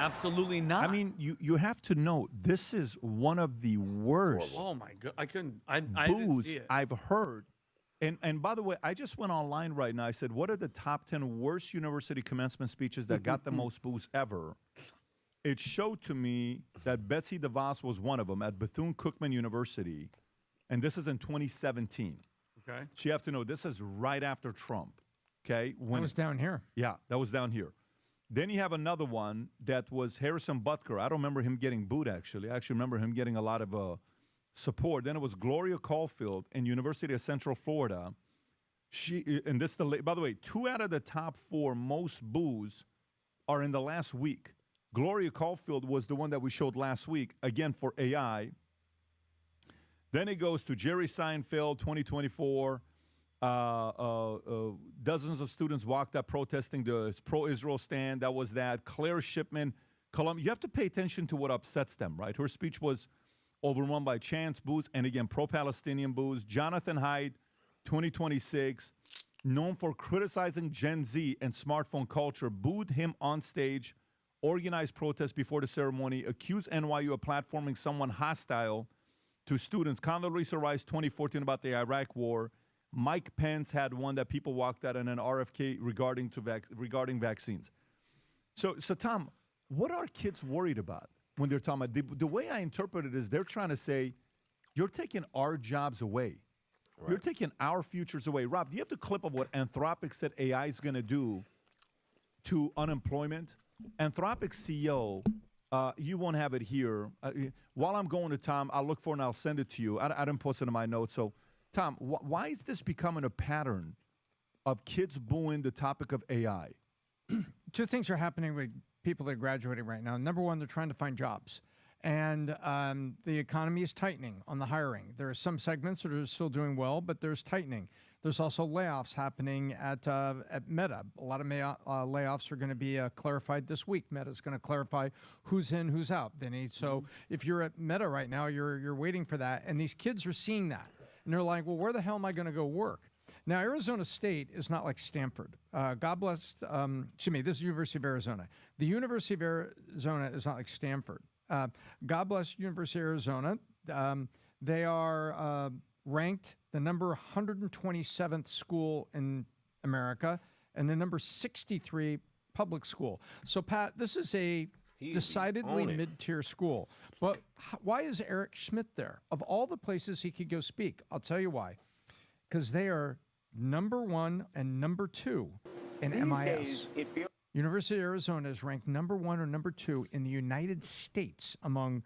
Absolutely not. I mean, you have to know this is one of the worst oh my god, I couldn't. I didn't booze see it. I've heard. And by the way, I just went online right now. I said, what are the top 10 worst university commencement speeches that got the most booze ever? It showed to me that Betsy DeVos was one of them at Bethune-Cookman University, and this is in 2017. Okay. So you have to know this is right after Trump. Okay, That was down here. yeah, that was down here. Then you have another one that was Harrison Butker. I don't remember him getting booed, actually. I actually remember him getting a lot of support. Then it was Gloria Caulfield in University of Central Florida. And this, by the way, 2 out of the top 4 most boos are in the last week. Gloria Caulfield was the one that we showed last week, again, for AI. Then it goes to Jerry Seinfeld, 2024. Dozens of students walked up protesting the pro-Israel stand. That was that. Claire Shipman, Columbia. You have to pay attention to what upsets them, right? Her speech was overrun by chants, boos, and again, pro-Palestinian boos. Jonathan Haidt, 2026, known for criticizing Gen Z and smartphone culture, booed him on stage, organized protests before the ceremony, accused NYU of platforming someone hostile to students. Condoleezza Rice, 2014, about the Iraq War. Mike Pence had one that people walked out in an RFK regarding vaccines. So Tom, what are kids worried about when they're talking about? The way I interpret it is they're trying to say, you're taking our jobs away. Right. You're taking our futures away. Rob, do you have the clip of what Anthropic said AI is going to do to unemployment? Anthropic CEO, you won't have it here. While I'm going to Tom, I'll look for it and I'll send it to you. I didn't post it in my notes, so Tom, why is this becoming a pattern of kids booing the topic of AI? 2 things are happening with people that are graduating right now. Number one, they're trying to find jobs. And the economy is tightening on the hiring. There are some segments that are still doing well, but there's tightening. There's also layoffs happening at Meta. A lot of layoffs are going to be clarified this week. Meta's going to clarify who's in, who's out, Vinny. So if you're at Meta right now, you're waiting for that. And these kids are seeing that. And they're like, well, where the hell am I going to go work? Now, Arizona State is not like Stanford. God bless, excuse me, this is University of Arizona. The University of Arizona is not like Stanford. God bless University of Arizona. They are ranked the number 127th school in America and the number 63 public school. So, Pat, this is a decidedly mid-tier school. But why is Eric Schmidt there? Of all the places he could go speak, I'll tell you why. Because they are number 1 and number 2 in MIS. University of Arizona is ranked number 1 or number 2 in the United States among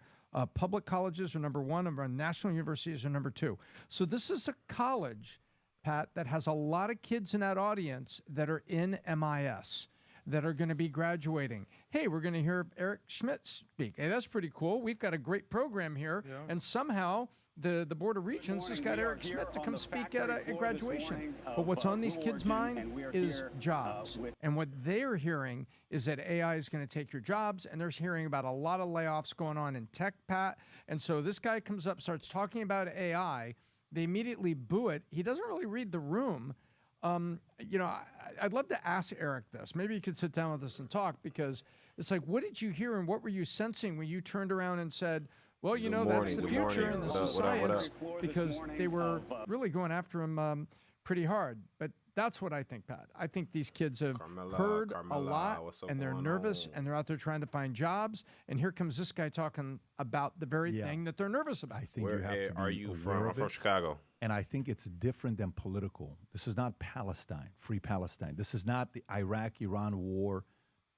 public colleges, or number 1, among national universities, or number 2. So this is a college, Pat, that has a lot of kids in that audience that are in MIS, that are going to be graduating. Hey, we're going to hear Eric Schmidt speak. Hey, that's pretty cool. We've got a great program here. Yeah. And somehow the Board of Regents has got Eric Schmidt to come speak at a graduation. But what's on these kids' mind is jobs. And what they're hearing is that AI is going to take your jobs, and they're hearing about a lot of layoffs going on in tech, Pat. And so this guy comes up, starts talking about AI. They immediately boo it. He doesn't really read the room. I'd love to ask Eric this. Maybe you could sit down with us and talk, because it's like, what did you hear and what were you sensing when you turned around and said, well, that's the future and this is science, because they were really going after him pretty hard. But that's what I think, Pat. I think these kids have heard a lot, and they're nervous, and they're out there trying to find jobs. And here comes this guy talking about the very thing that they're nervous about. I think you have to be are you from? I'm from Chicago. And I think it's different than political. This is not Palestine, free Palestine. This is not the Iraq-Iran war,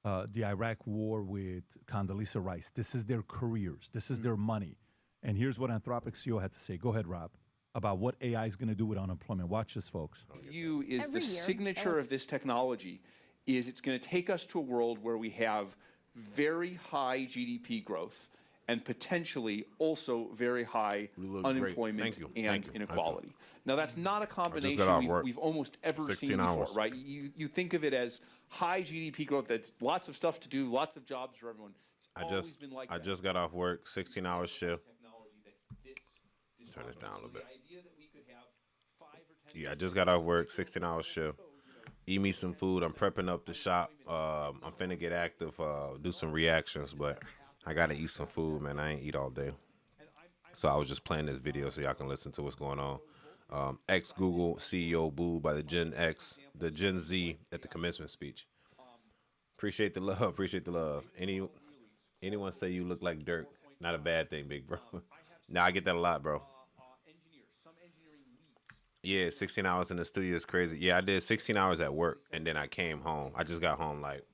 the Iraq war with Condoleezza Rice. This is their careers. This is their money. And here's what Anthropic CEO had to say. Go ahead, Rob, about what AI is going to do with unemployment. Watch this, folks. View is the signature of this technology is it's going to take us to a world where we have very high GDP growth and potentially also very high unemployment and inequality. Now, that's not a combination we've almost ever seen before, right? You think of it as high GDP growth, that's lots of stuff to do, lots of jobs for everyone. I just got off work, 16-hour shift. Turn this down a little bit. Yeah, I just got off work, 16-hour shift. eat me some food. I'm prepping up the shop. I'm finna get active, do some reactions, but I gotta eat some food, man. I ain't eat all day. So I was just playing this video so y'all can listen to what's going on. Ex-Google CEO booed by the Gen Z at the commencement speech. Appreciate the love. Appreciate the love. Anyone say you look like Dirk? Not a bad thing, big bro. Nah, I get that a lot, bro. Yeah, 16 hours in the studio is crazy. Yeah, I did 16 hours at work, and then I came home. I just got home like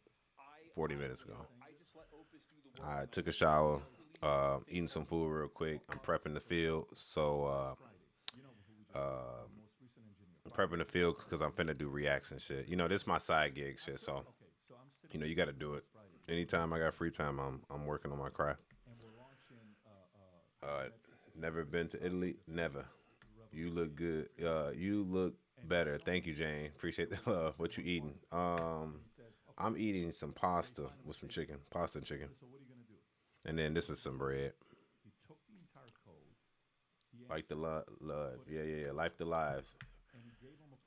40 minutes ago. I took a shower, eating some food real quick. I'm prepping the field, so I'm prepping the field because I'm finna do reacts and shit. You know, this is my side gig shit, so you know you got to do it. Anytime I got free time, I'm working on my craft. Never been to Italy? Never. You look good. You look better. Thank you, Jane. Appreciate the love. What you eating? I'm eating some pasta with some chicken. Pasta and chicken. And then this is some bread. Like the love. Yeah. Life the lives.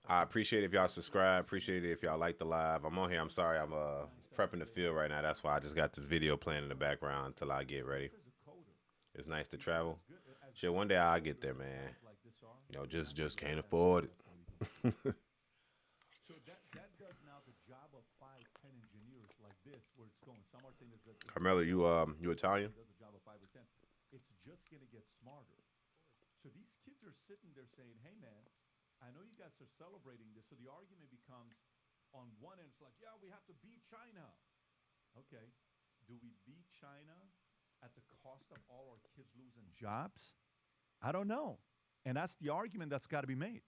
I appreciate if y'all subscribe. Appreciate it if y'all like the live. I'm on here. I'm sorry. I'm prepping the field right now. That's why I just got this video playing in the background until I get ready. It's nice to travel. Shit, one day I'll get there, man. You know, just can't afford it. So that does now the job of 5-10 engineers like this, where it's going. Some are saying that Carmelo, you Italian? does a job of 5 or 10. It's just gonna get smarter. So these kids are sitting there saying, "Hey, man, I know you guys are celebrating this." So the argument becomes, on one end, it's like, "Yeah, we have to beat China." Okay, do we beat China at the cost of all our kids losing jobs? I don't know. And that's the argument that's got to be made.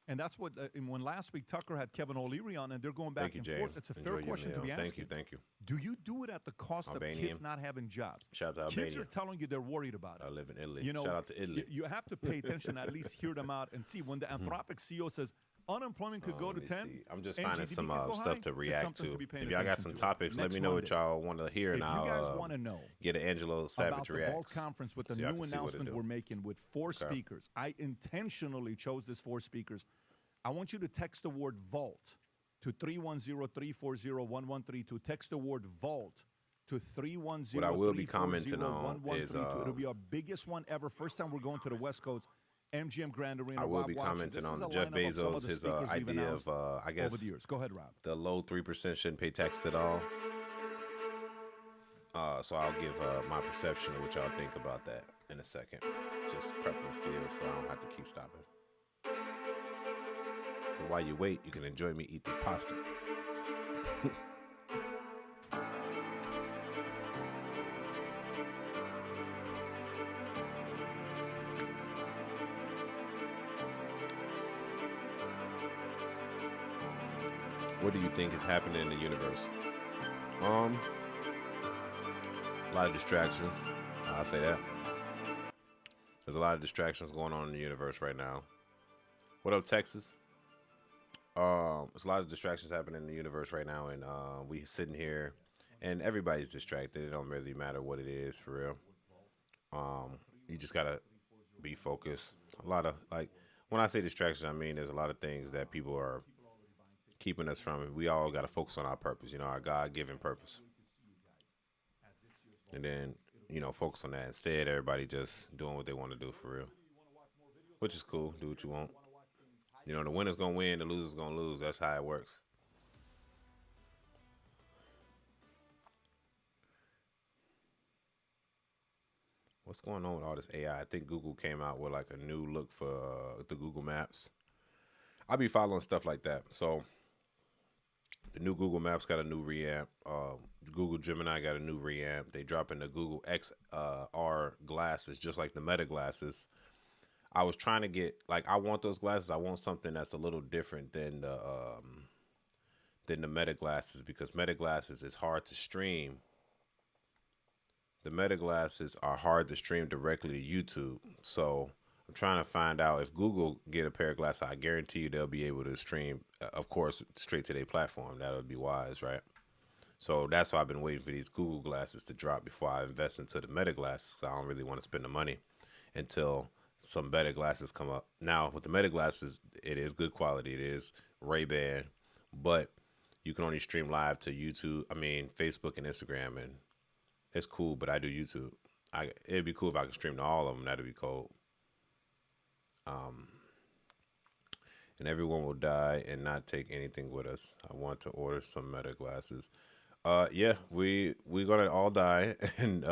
And that's what, when last week Tucker had Kevin O'Leary on, and they're going back and forth. It's a fair question to be asking. Thank you. Do you do it at the cost of kids not having jobs? Shout out to Kids Albania. are telling you they're worried about it. I live in Italy. You know, shout out to Italy. You have to pay attention, at least hear them out and see. When the Anthropic CEO says unemployment could go to 10, I'm just and finding GDP some could go stuff high, to it's react something to. be paying If y'all got attention some to. topics, let Next me know what Monday, y'all want to hear, if and you guys I'll want to know get an Angelo Savage about the reacts. Vault Conference with the so y'all new can see what it announcement do. we're making with 4 speakers. I intentionally chose these 4 speakers. I want you to text the word VAULT to 310-340-1132. Text the word VAULT to 310-340-1132. What I will be commenting on is, it'll be our biggest one ever. First time we're going to the West Coast, MGM Grand Arena. I will be Watch it. commenting This is on a Jeff lineup of some of Bezos, the his speakers we've idea announced of, I guess, over the years. Go ahead, Rob. the low 3% shouldn't pay taxes at all. So I'll give my perception of what y'all think about that in a second. Just prepping the field so I don't have to keep stopping. And while you wait, you can enjoy me eat this pasta. What do you think is happening in the universe? A lot of distractions. I'll say that. There's a lot of distractions going on in the universe right now. What up, Texas? There's a lot of distractions happening in the universe right now, and we sitting here, and everybody's distracted. It don't really matter what it is, for real. You just gotta be focused. A lot of, like, when I say distraction, I mean there's a lot of things that people are keeping us from it. We all gotta focus on our purpose, you know, our God-given purpose. And then, you know, focus on that. Instead, everybody just doing what they want to do, for real. Which is cool. Do what you want. You know, the winner's going to win, the loser's going to lose. That's how it works. What's going on with all this AI? I think Google came out with like a new look for the Google Maps. I'll be following stuff like that. So the new Google Maps got a new revamp. Google Gemini got a new revamp. They dropping the Google XR glasses, just like the Meta glasses. I was trying to get, like, I want those glasses. I want something that's a little different than the Meta glasses, because Meta glasses is hard to stream. The Meta glasses are hard to stream directly to YouTube. So I'm trying to find out if Google get a pair of glasses. I guarantee you they'll be able to stream, of course, straight to their platform. That would be wise, right? So that's why I've been waiting for these Google glasses to drop before I invest into the Meta glasses. I don't really want to spend the money until some better glasses come up. Now, with the Meta glasses, it is good quality. It is Ray-Ban but you can only stream live to YouTube. I mean, Facebook and Instagram, and it's cool. But I do YouTube. It'd be cool if I could stream to all of them. That'd be cool. And everyone will die and not take anything with us. I want to order some Meta glasses. Yeah, we're gonna all die, and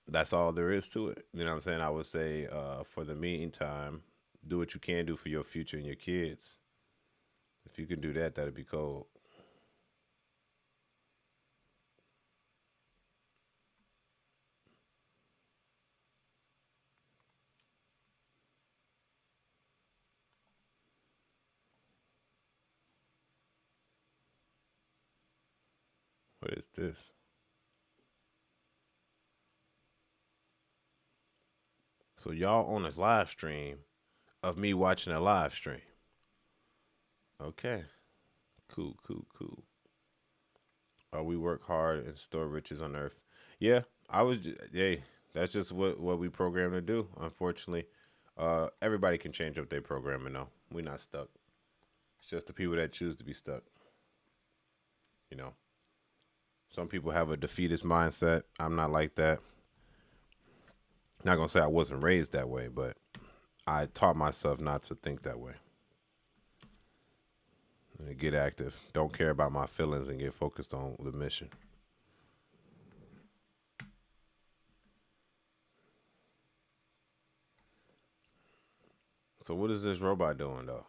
that's all there is to it. You know what I'm saying? I would say, for the meantime, do what you can do for your future and your kids. If you can do that, that'd be cool. What is this? So y'all on a live stream of me watching a live stream. Okay. Cool. We work hard and store riches on earth. Yeah, that's just what we programmed to do. Unfortunately, everybody can change up their programming though. We're not stuck. It's just the people that choose to be stuck. You know. Some people have a defeatist mindset. I'm not like that. Not gonna say I wasn't raised that way, but I taught myself not to think that way. And get active. Don't care about my feelings and get focused on the mission. So what is this robot doing though?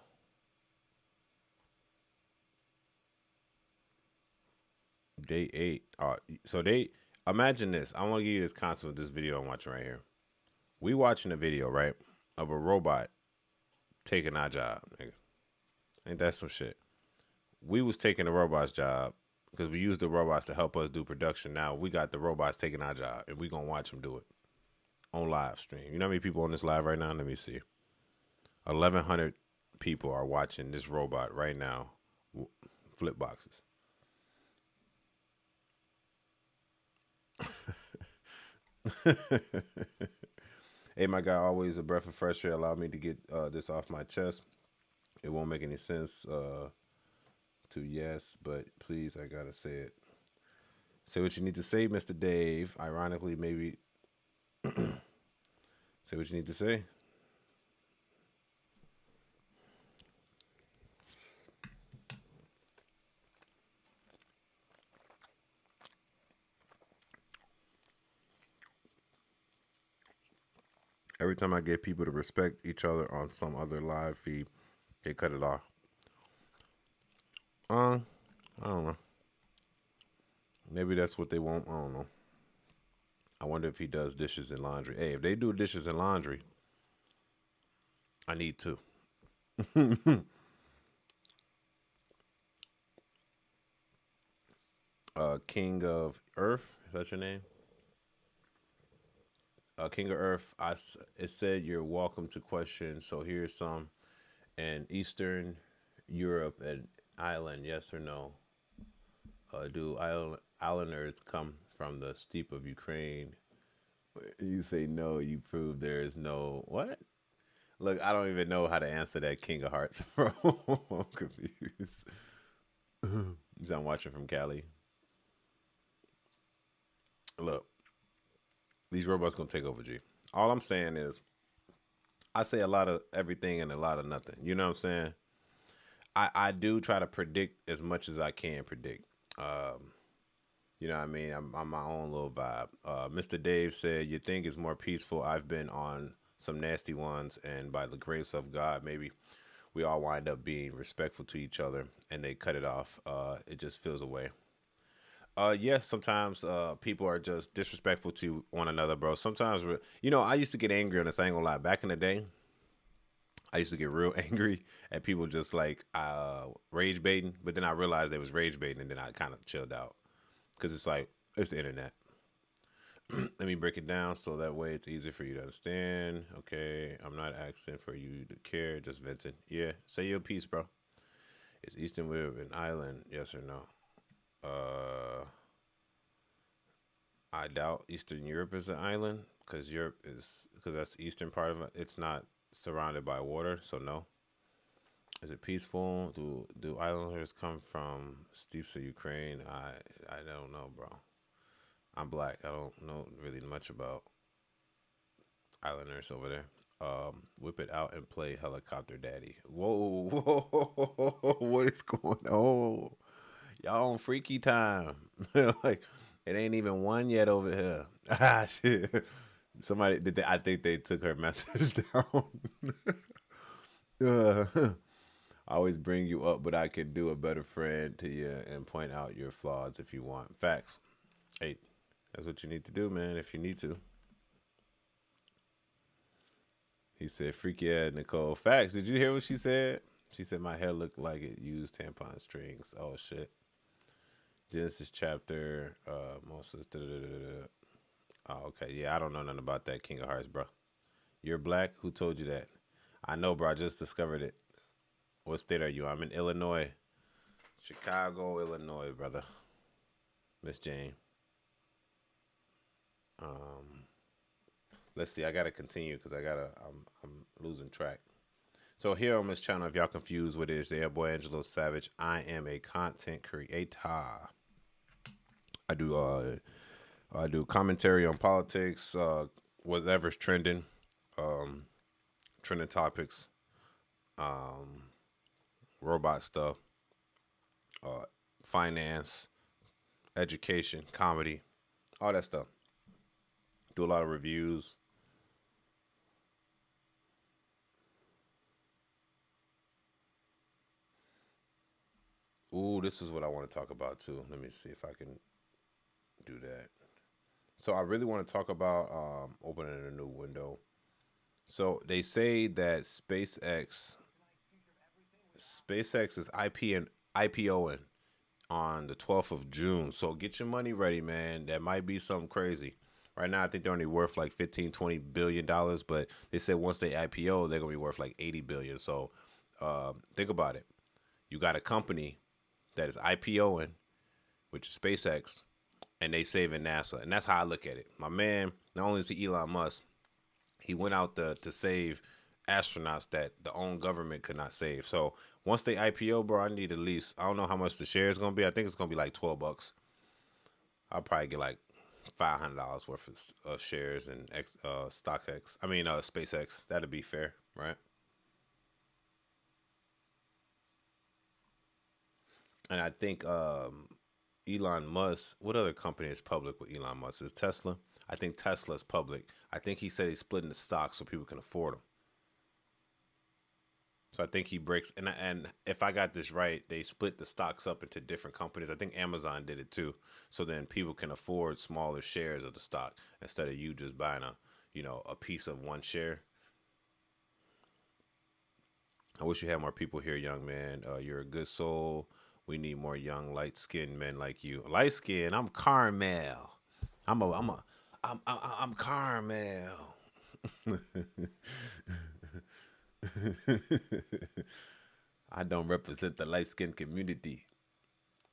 Day 8. Imagine this. I want to give you this concept of this video I'm watching right here. We watching a video, right, of a robot taking our job, nigga. Ain't that some shit? We was taking the robot's job because we used the robots to help us do production. Now we got the robots taking our job, and we gonna watch them do it on live stream. You know how many people on this live right now? Let me see. 1,100 people are watching this robot right now flip boxes. Hey, my guy, always a breath of fresh air. Allow me to get this off my chest. It won't make any sense to yes, but please, I gotta say it. Say what you need to say, Mr. Dave. Ironically, maybe say what you need to say. Every time I get people to respect each other on some other live feed, they cut it off. I don't know. Maybe that's what they want. I don't know. I wonder if he does dishes and laundry. Hey, if they do dishes and laundry, I need to. King of Earth, is that your name? King of Earth, it said you're welcome to questions. So here's some. In Eastern Europe and Ireland, yes or no? Do islanders come from the steppe of Ukraine? You say no, you prove there is no what? Look, I don't even know how to answer that, King of Hearts, bro. I'm confused. I'm watching from Cali. Look, these robots gonna take over, G. All I'm saying is, I say a lot of everything and a lot of nothing. You know what I'm saying? I do try to predict as much as I can predict. You know what I mean? I'm my own little vibe. Mr. Dave said, you think it's more peaceful. I've been on some nasty ones, and by the grace of God, maybe we all wind up being respectful to each other, and they cut it off. It just feels away. Yeah, sometimes people are just disrespectful to one another, bro. Sometimes, I used to get angry on this. I ain't gonna lie. Back in the day, I used to get real angry at people just like rage baiting, but then I realized they was rage baiting, and then I kind of chilled out because it's like, it's the internet. Let me break it down so that way it's easier for you to understand. Okay, I'm not asking for you to care, just venting. Yeah, say your piece, bro. Is Eastern Europe an island? Yes or no? I doubt Eastern Europe is an island because that's the eastern part of it. It's not surrounded by water, so no. Is it peaceful? Do islanders come from steeps of Ukraine? I don't know, bro. I'm black. I don't know really much about islanders over there. Whip it out and play helicopter daddy. Whoa, whoa, what is going on? Y'all on freaky time. Like, it ain't even one yet over here. Ah, shit. Somebody did. I think they took her message down. I always bring you up, but I could do a better friend to you and point out your flaws if you want. Facts. Hey, that's what you need to do, man, if you need to. He said, freaky ass Nicole. Facts. Did you hear what she said? She said, my hair looked like it used tampon strings. Oh, shit. Genesis chapter, Moses. Oh, okay. Yeah, I don't know nothing about that, King of Hearts, bro. You're black? Who told you that? I know, bro. I just discovered it. What state are you? I'm in Illinois. Chicago, Illinois, brother. Miss Jane. Let's see. I gotta continue because I'm losing track. So here on this channel, if y'all confused what it is, there, boy Angelo Savage. I am a content creator. I do commentary on politics, whatever's trending, trending topics, robot stuff, finance, education, comedy, all that stuff. Do a lot of reviews. Ooh, this is what I want to talk about too. Let me see if I can do that. So I really want to talk about opening a new window. So they say that SpaceX is IPOing on the 12th of June. So get your money ready, man. That might be something crazy. Right now, I think they're only worth like $15-20 billion, but they said once they IPO, they're gonna be worth like $80 billion. So think about it. You got a company that is IPOing, which is SpaceX, and they saving NASA, and that's how I look at it. My man, not only is he Elon Musk, he went out to save astronauts that the own government could not save. So once they IPO, bro, I need at least, I don't know how much the share is gonna be. I think it's gonna be like $12. I'll probably get like $500 worth of shares in SpaceX. That'd be fair, right? And I think Elon Musk, what other company is public with Elon Musk? Is Tesla? I think Tesla is public. I think he said he's splitting the stock so people can afford them. So I think he breaks, and if I got this right, they split the stocks up into different companies. I think Amazon did it too. So then people can afford smaller shares of the stock instead of you just buying a piece of one share. I wish you had more people here, young man. You're a good soul. We need more young, light-skinned men like you. Light-skinned, I'm caramel. I'm caramel. I don't represent the light-skinned community.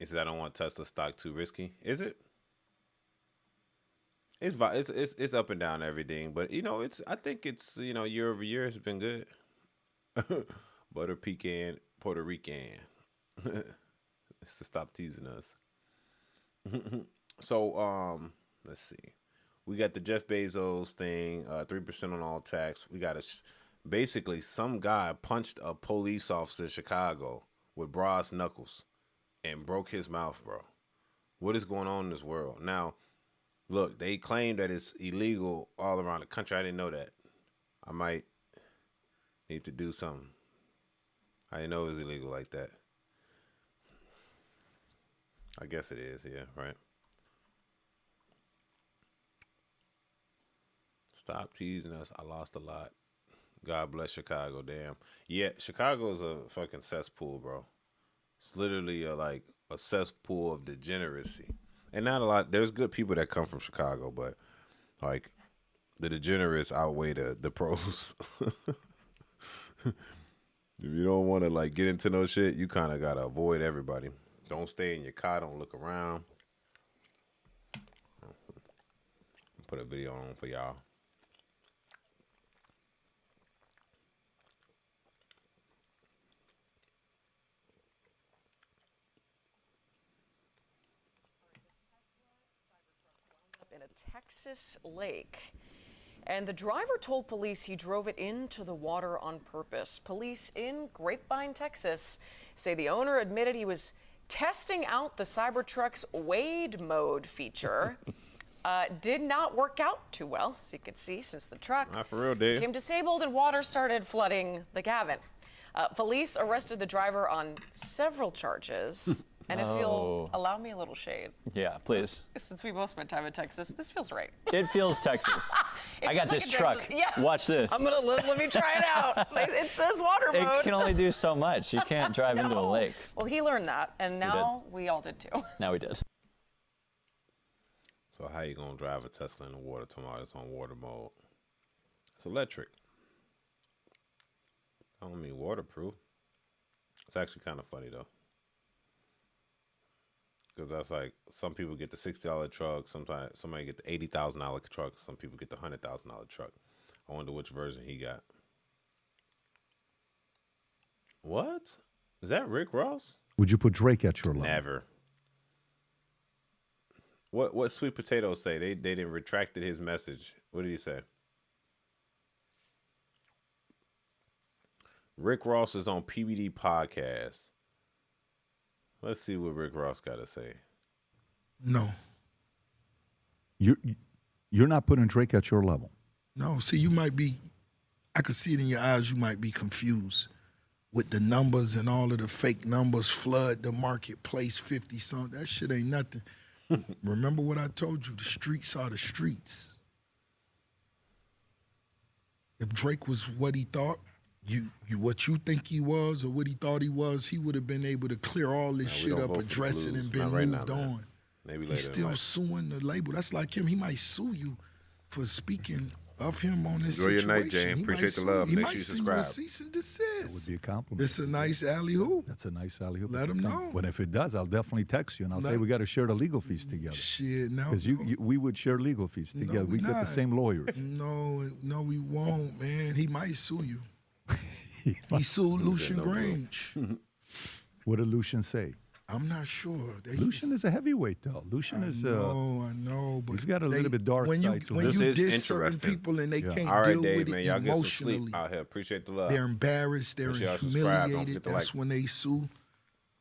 He says I don't want Tesla stock too risky. Is it? It's up and down everything, but I think it's year over year it's been good. Butter pecan, Puerto Rican. It's to stop teasing us. So let's see. We got the Jeff Bezos thing, 3% on all tax. We got basically some guy punched a police officer in Chicago with brass knuckles and broke his mouth, bro. What is going on in this world? Now, look, they claim that it's illegal all around the country. I didn't know that. I might need to do something. I didn't know it was illegal like that. I guess it is, yeah, right? Stop teasing us. I lost a lot. God bless Chicago, damn. Yeah, Chicago is a fucking cesspool, bro. It's literally like a cesspool of degeneracy. And not a lot. There's good people that come from Chicago, but like the degenerates outweigh the pros. If you don't want to like get into no shit, you kind of got to avoid everybody. Don't stay in your car. Don't look around. Put a video on for y'all. in a Texas lake. And the driver told police he drove it into the water on purpose. Police in Grapevine, Texas, say the owner admitted he was testing out the Cybertruck's wade mode feature. Did not work out too well, as you can see, since the truck Not for real, Dave. became disabled and water started flooding the cabin. Police arrested the driver on several charges. And if you'll allow me a little shade, Yeah, please. since we both spent time in Texas, this feels right. It feels Texas. I got feels like this a truck. Texas- yeah. Watch this. I'm gonna let me try it out. It says water It mode. can only do so much. You can't drive into a No. lake. Well, he learned that, and now we all did too. Now we did. So how you gonna drive a Tesla in the water tomorrow? It's on water mode. It's electric. I don't mean waterproof. It's actually kind of funny though, because that's like some people get the $60 truck. Sometimes somebody get the $80,000 truck. Some people get the $100,000 truck. I wonder which version he got. What? Is that Rick Ross? Would you put Drake at your level? Never. What Sweet Potato say? They didn't retracted his message. What did he say? Rick Ross is on PBD podcast. Let's see what Rick Ross got to say. No. You're not putting Drake at your level. No. See, you might be, I could see it in your eyes, you might be confused with the numbers and all of the fake numbers flood the marketplace 50 something. That shit ain't nothing. Remember what I told you? The streets are the streets. If Drake was what he thought, what you think he was or what he thought he was, he would have been able to clear all this we shit don't up, vote for the address it, Blues. and been Not right now, moved man. on. Maybe later He's in still life. suing the label. That's like him. He might sue you for speaking of him on this Enjoy your situation. night, James. He Appreciate might the sue- love. He Make might sure you sue subscribe. with cease and That would desist. be a compliment. It's a nice alley-oop. That's a nice alley hoop. Let him know. But if it does, I'll definitely text you and I'll say we got to share the legal fees together. Shit, no. Because we would share legal fees together. we We get the not. same lawyers. No, we won't, man. He might sue you. He sued Lucian no, bro. Grange. What did Lucian say? I'm not sure. Lucian is a heavyweight, though. Lucian is. I know, but he's got a little bit dark when side to when him. This you is diss certain interesting. people and they Yeah. can't All right, deal Dave, with man. it Y'all get some emotionally, sleep out here. Appreciate the love. they're embarrassed, they're Make sure y'all subscribe. Don't humiliated. forget to That's like. when they sue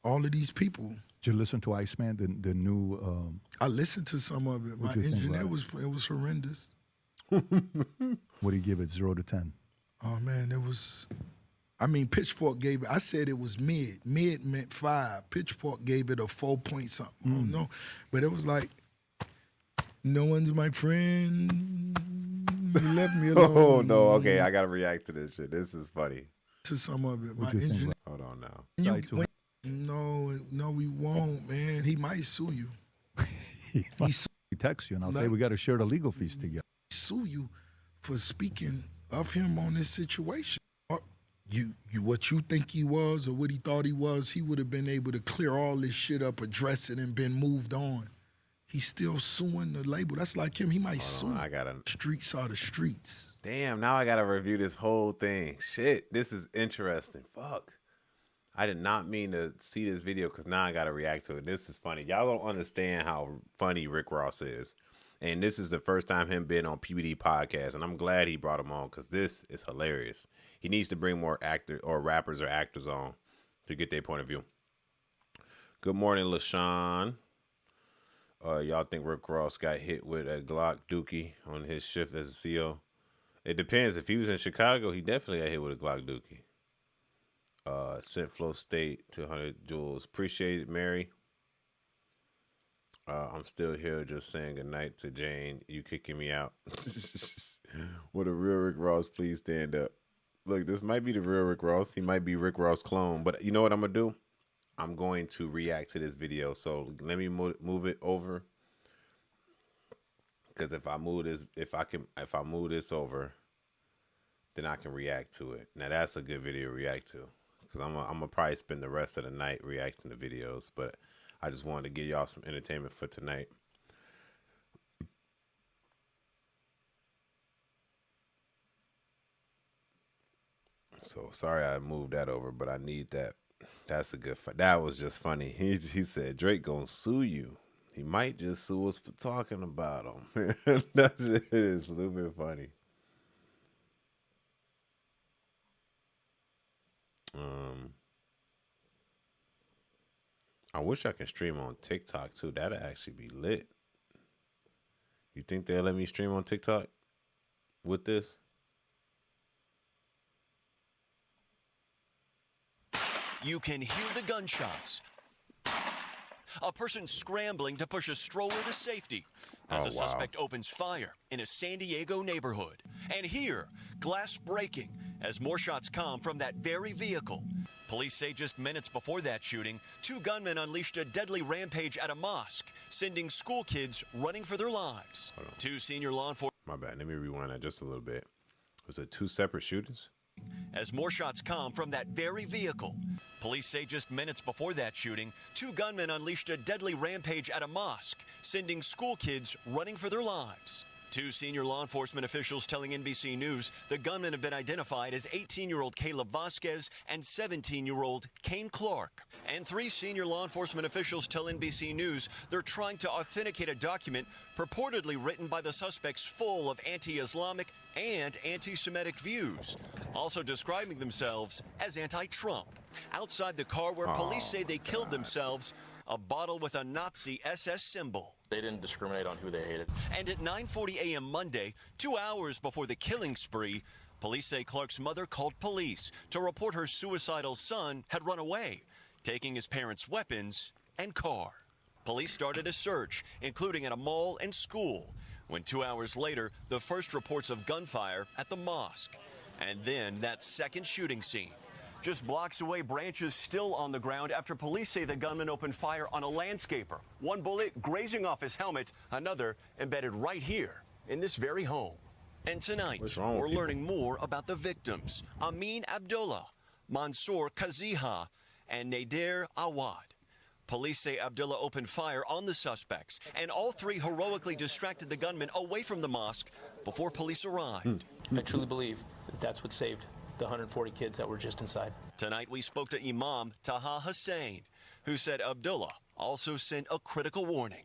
all of these people. Did you listen to Iceman, the new? I listened to some of it. My What'd you think engineer about it? was horrendous. What do you give it? 0 to 10. Oh man, it was. I mean, Pitchfork gave it. I said it was mid. Mid meant 5. Pitchfork gave it a 4 point something. I don't know, but it was like, no one's my friend. You left me alone. Oh no. Okay, I gotta react to this shit. This is funny. To some of it, my What'd you think engineer. about Hold on now. Side to him? No, we won't, man. He might sue you. He text you and I'll say we got to share the legal fees together. Sue you for speaking of him on this situation. What you think he was or what he thought he was, he would have been able to clear all this shit up, address it, and been moved on. He's still suing the label. That's like him. He might sue. I gotta. Streets are the streets. Damn. Now I gotta review this whole thing. Shit. This is interesting. Fuck. I did not mean to see this video because now I gotta react to it. This is funny. Y'all don't understand how funny Rick Ross is. And this is the first time him being on PBD podcast, and I'm glad he brought him on because this is hilarious. He needs to bring more actors or rappers or actors on to get their point of view. Good morning, LaShawn. Y'all think Rick Ross got hit with a Glock Dookie on his shift as a CO? It depends. If he was in Chicago, he definitely got hit with a Glock Dookie. Sent Flow State 200 joules. Appreciate it, Mary. I'm still here just saying goodnight to Jane. You kicking me out. Would a real Rick Ross please stand up? Look, this might be the real Rick Ross. He might be Rick Ross clone. But you know what I'm going to do? I'm going to react to this video. So let me move it over. Because if I move this over, then I can react to it. Now that's a good video to react to. Because I'm going to probably spend the rest of the night reacting to videos. But I just wanted to give y'all some entertainment for tonight. So sorry I moved that over, but I need that. That's a good fight. That was just funny. He said Drake gonna sue you. He might just sue us for talking about him. That shit is stupid funny. I wish I could stream on TikTok too. That'd actually be lit. You think they'll let me stream on TikTok with this? You can hear the gunshots. A person scrambling to push a stroller to safety as a suspect opens fire in a San Diego neighborhood. And here, glass breaking as more shots come from that very vehicle. Police say just minutes before that shooting, 2 gunmen unleashed a deadly rampage at a mosque, sending school kids running for their lives. 2 senior law enforcement. My bad. Let me rewind that just a little bit. Was it 2 separate shootings? As more shots come from that very vehicle. Police say just minutes before that shooting, 2 gunmen unleashed a deadly rampage at a mosque, sending school kids running for their lives. 2 senior law enforcement officials telling NBC News the gunmen have been identified as 18-year-old Caleb Vasquez and 17-year-old Kane Clark. And 3 senior law enforcement officials tell NBC News they're trying to authenticate a document purportedly written by the suspects full of anti-Islamic and anti-Semitic views, also describing themselves as anti-Trump. Outside the car where police say they killed themselves, a bottle with a Nazi SS symbol. They didn't discriminate on who they hated. And at 9:40 a.m. Monday, 2 hours before the killing spree, police say Clark's mother called police to report her suicidal son had run away, taking his parents' weapons and car. Police started a search, including at a mall and school, when 2 hours later, the first reports of gunfire at the mosque. And then that second shooting scene. Just blocks away, branches still on the ground after police say the gunman opened fire on a landscaper. 1 bullet grazing off his helmet, another embedded right here in this very home. And tonight, we're learning more about the victims. Amin Abdullah, Mansour Kaziha, and Nader Awad. Police say Abdullah opened fire on the suspects, and all 3 heroically distracted the gunman away from the mosque before police arrived. I truly believe that that's what saved the 140 kids that were just inside. Tonight, we spoke to Imam Taha Hussein, who said Abdullah also sent a critical warning.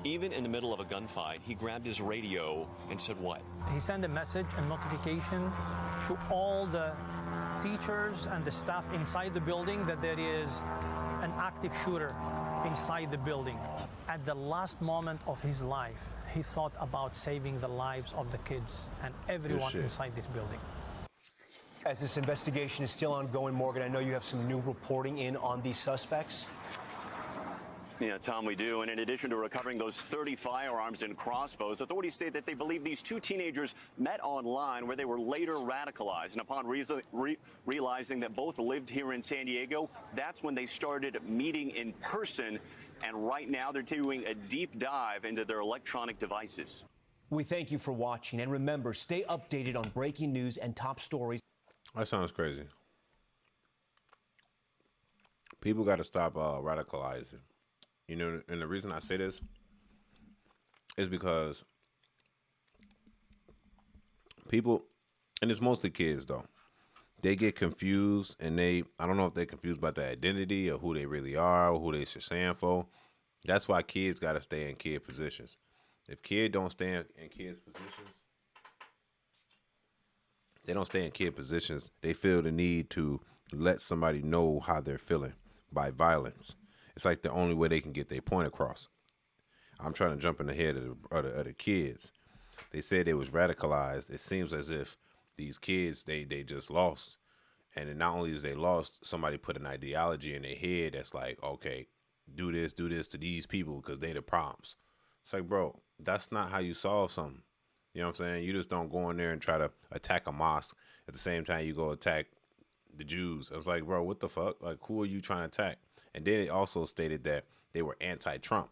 Even in the middle of a gunfight, he grabbed his radio and said what? He sent a message and notification to all the teachers and the staff inside the building that there is an active shooter inside the building. At the last moment of his life, he thought about saving the lives of the kids and everyone inside this building. As this investigation is still ongoing, Morgan, I know you have some new reporting in on these suspects. Yeah, Tom, we do. And in addition to recovering those 30 firearms and crossbows, authorities say that they believe these 2 teenagers met online where they were later radicalized. And upon realizing that both lived here in San Diego, that's when they started meeting in person. And right now they're doing a deep dive into their electronic devices. We thank you for watching. And remember, stay updated on breaking news and top stories. That sounds crazy. People got to stop radicalizing. You know, and the reason I say this is because people, and it's mostly kids though, they get confused and I don't know if they're confused about their identity or who they really are or who they should stand for. That's why kids got to stay in kid positions. If kids don't stand in kids positions, they don't stay in kid positions. They feel the need to let somebody know how they're feeling by violence. It's like the only way they can get their point across. I'm trying to jump in the head of the kids. They said they was radicalized. It seems as if these kids, they just lost. And then not only is they lost, somebody put an ideology in their head that's like, okay, do this to these people because they the problems. It's like, bro, that's not how you solve something. You know what I'm saying? You just don't go in there and try to attack a mosque at the same time you go attack the Jews. I was like, bro, what the fuck? Like, who are you trying to attack? And then it also stated that they were anti-Trump.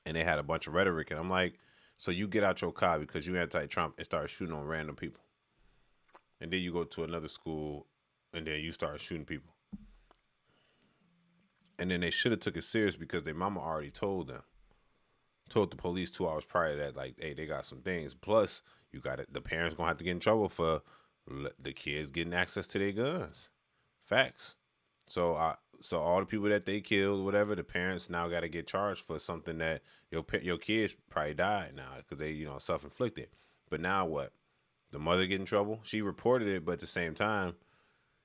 And they had a bunch of rhetoric. And I'm like, so you get out your car because you anti-Trump and start shooting on random people. And then you go to another school and then you start shooting people. And then they should have took it serious because their mama already told the police 2 hours prior to that, like, hey, they got some things. Plus, you got it. The parents gonna have to get in trouble for the kids getting access to their guns. Facts. So so all the people that they killed, whatever, the parents now got to get charged for something that your kids probably died now because they, self-inflicted. But now what? The mother get in trouble. She reported it, but at the same time,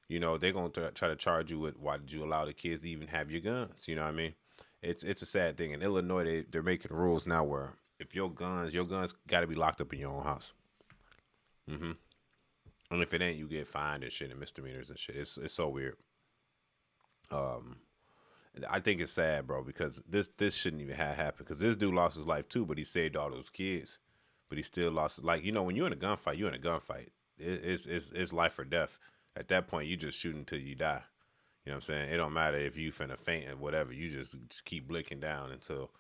they're going to try to charge you with why did you allow the kids to even have your guns? You know what I mean? It's a sad thing. In Illinois, they're making rules now where if your guns got to be locked up in your own house. Mm-hmm. And if it ain't, you get fined and shit and misdemeanors and shit. It's so weird. I think it's sad, bro, because this shouldn't even have happened. Because this dude lost his life too, but he saved all those kids. But he still lost. Like, when you're in a gunfight, you're in a gunfight. It's life or death. At that point, you just shoot until you die. You know what I'm saying? It don't matter if you finna faint or whatever. You just keep blinking down until,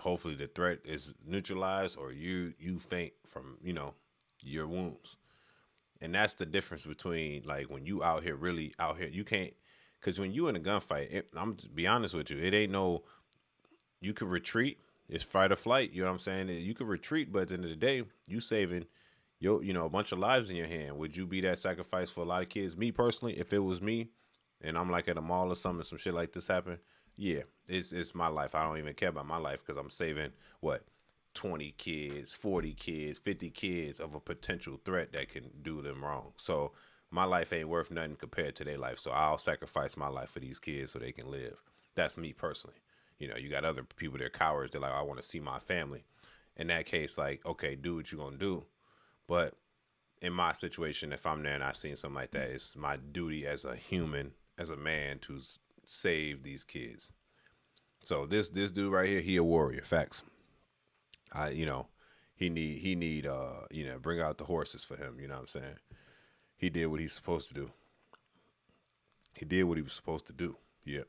hopefully the threat is neutralized or you faint from, your wounds. And that's the difference between, like, when you really out here, you can't, because when you in a gunfight, I'm to be honest with you, it ain't no, you can retreat. It's fight or flight. You know what I'm saying? You can retreat, but at the end of the day, you saving a bunch of lives in your hand. Would you be that sacrifice for a lot of kids? Me personally, if it was me and I'm like at a mall or something, some shit like this happen, yeah, it's my life. I don't even care about my life because I'm saving 20 kids, 40 kids, 50 kids of a potential threat that can do them wrong. So my life ain't worth nothing compared to their life. So I'll sacrifice my life for these kids so they can live. That's me personally. You got other people, they're cowards. They're like, I want to see my family. In that case, like, okay, do what you're going to do. But in my situation, if I'm there and I seen something like that, it's my duty as a human, as a man, to save these kids. So this dude right here, he a warrior. Facts. He need bring out the horses for him. You know what I'm saying? He did what he's supposed to do. He did what he was supposed to do. Yeah.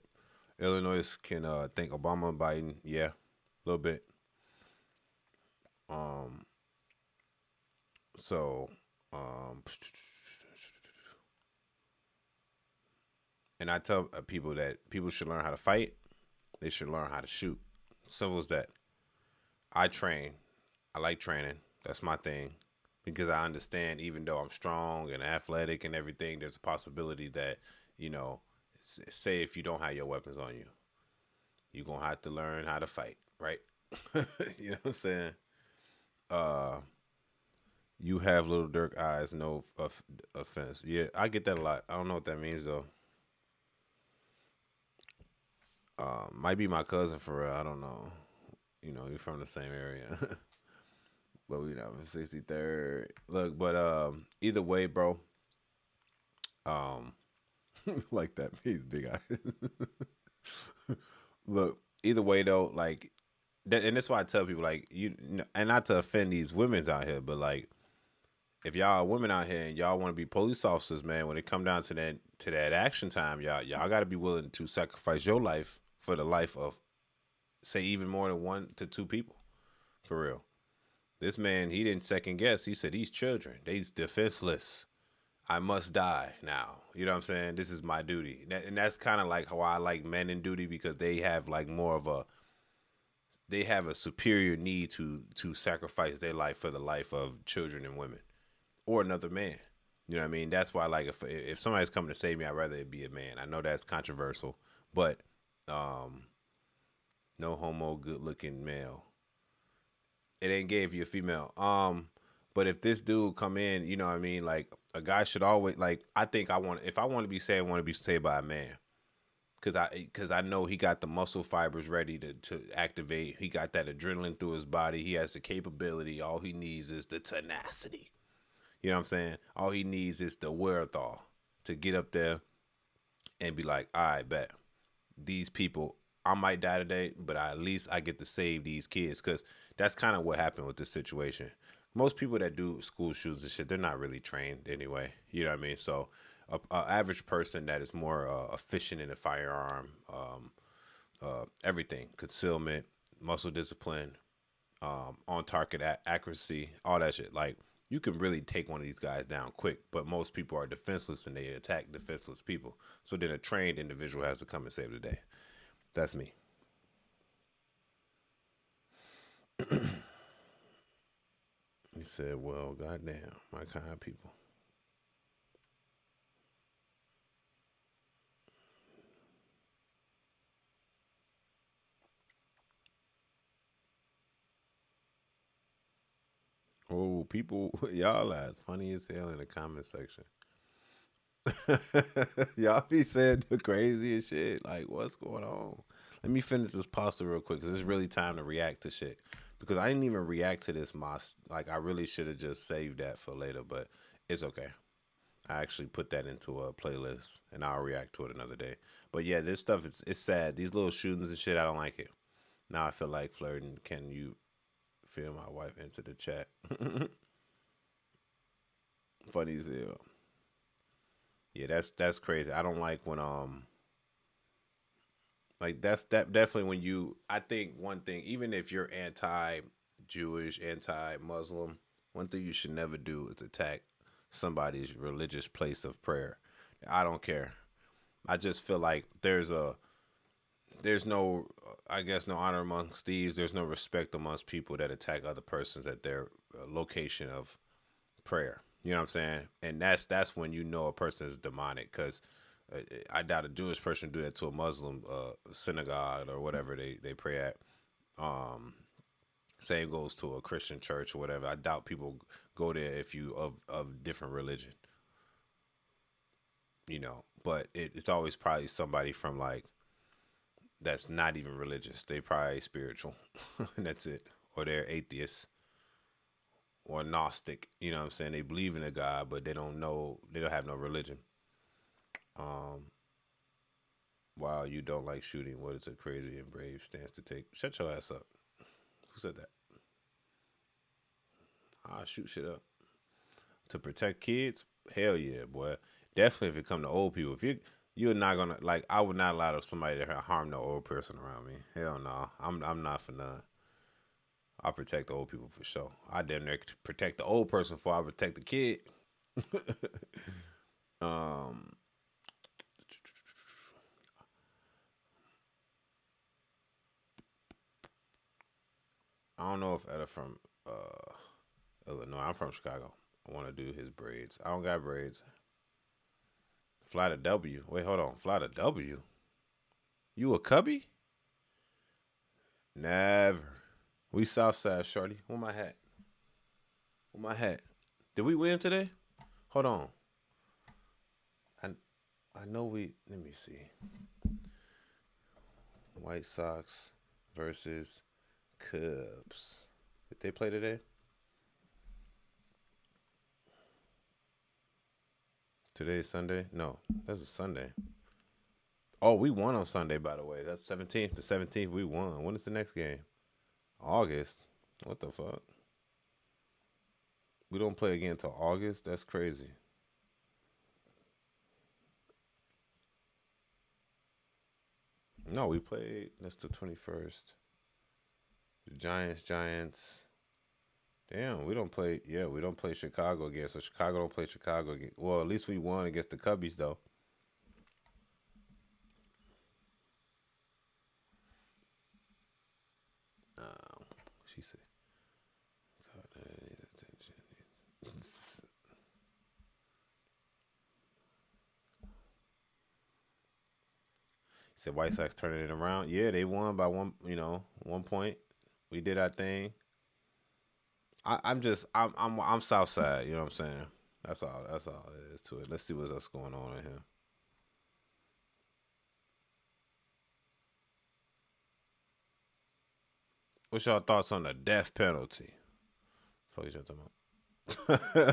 Illinois can thank Obama and Biden. Yeah, a little bit. And I tell people that people should learn how to fight. They should learn how to shoot. Simple as that. I train. I like training. That's my thing. Because I understand, even though I'm strong and athletic and everything, there's a possibility that, say if you don't have your weapons on you, you're going to have to learn how to fight, right? You know what I'm saying? You have little Dirk eyes, no offense. Yeah, I get that a lot. I don't know what that means, though. Might be my cousin for real. I don't know. You're from the same area. But we know 63rd. Look, but either way, bro. Like that means big eyes. Look, either way though, like that, and that's why I tell people, like, and not to offend these women out here, but like, if y'all are women out here and y'all want to be police officers, man, when it come down to that action time, y'all got to be willing to sacrifice your life for the life of, say, even more than 1 to 2 people, for real. This man, he didn't second guess. He said, these children, they's defenseless. I must die now. You know what I'm saying? This is my duty. And that's kind of like how I like men in duty, because they have like more of they have a superior need to sacrifice their life for the life of children and women or another man. You know what I mean? That's why, like, if somebody's coming to save me, I'd rather it be a man. I know that's controversial, but no homo, good looking male. It ain't gay if you're a female. But if this dude come in, you know what I mean? Like, a guy should always, like, if I want to be saved, I want to be saved by a man. Because I know he got the muscle fibers ready to activate. He got that adrenaline through his body. He has the capability. All he needs is the tenacity. You know what I'm saying? All he needs is the wherewithal to get up there and be like, all right, bet. These people, I might die today, but at least I get to save these kids. Because that's kind of what happened with this situation. Most people that do school shootings and shit, they're not really trained anyway. You know what I mean? So a average person that is more efficient in a firearm, everything, concealment, muscle discipline, on target accuracy, all that shit. Like, you can really take one of these guys down quick, but most people are defenseless and they attack defenseless people. So then a trained individual has to come and save the day. That's me. He said, well, goddamn, my kind of people. Oh, people, y'all as funny as hell in the comment section. Y'all be saying the craziest shit. Like, what's going on? Let me finish this pasta real quick because it's really time to react to shit. Because I didn't even react to this mos. Like, I really should have just saved that for later, but it's okay. I actually put that into a playlist and I'll react to it another day. But yeah, this stuff it's sad. These little shootings and shit, I don't like it. Now I feel like flirting. Can you feel my wife into the chat? Funny as hell. Yeah, that's crazy. I don't like when like that's definitely when you. I think one thing, even if you're anti-Jewish, anti-Muslim, one thing you should never do is attack somebody's religious place of prayer. I don't care. I just feel like there's no, I guess, no honor amongst thieves. There's no respect amongst people that attack other persons at their location of prayer. You know what I'm saying? And that's when you know a person is demonic, because I doubt a Jewish person do that to a Muslim synagogue or whatever they pray at. Same goes to a Christian church or whatever. I doubt people go there if you of different religion. You know, but it's always probably somebody from like that's not even religious. They probably spiritual, and that's it. Or they're atheists or Gnostic. You know what I'm saying? They believe in a God, but they don't know. They don't have no religion. Wow, you don't like shooting. What is a crazy and brave stance to take? Shut your ass up. Who said that? I'll shoot shit up. To protect kids? Hell yeah, boy. Definitely if it come to old people. If you're not gonna, like, I would not allow somebody to harm no old person around me. Hell no. I'm not for none. I protect the old people for sure. I damn near protect the old person before I protect the kid. I don't know if Etta from Illinois. I'm from Chicago. I want to do his braids. I don't got braids. Fly to W. Wait, hold on. Fly to W? You a cubby? Never. We Southside, shorty. Where my hat? Where my hat? Did we win today? Hold on. I know we. Let me see. White Sox versus Cubs. Did they play today? Today is Sunday? No, that was Sunday. Oh, we won on Sunday, by the way. That's 17th. The 17th, we won. When is the next game? August. What the fuck? We don't play again until August? That's crazy. No, we played. That's the 21st. The Giants. Damn, we don't play. Yeah, we don't play Chicago again. So Chicago don't play Chicago again. Well, at least we won against the Cubbies, though. She said, he said White Sox turning it around. Yeah, they won by 1 point. We did our thing. I'm South Side, you know what I'm saying? That's all it is to it. Let's see what's else going on in here. What's y'all thoughts on the death penalty? Fuck you talking about?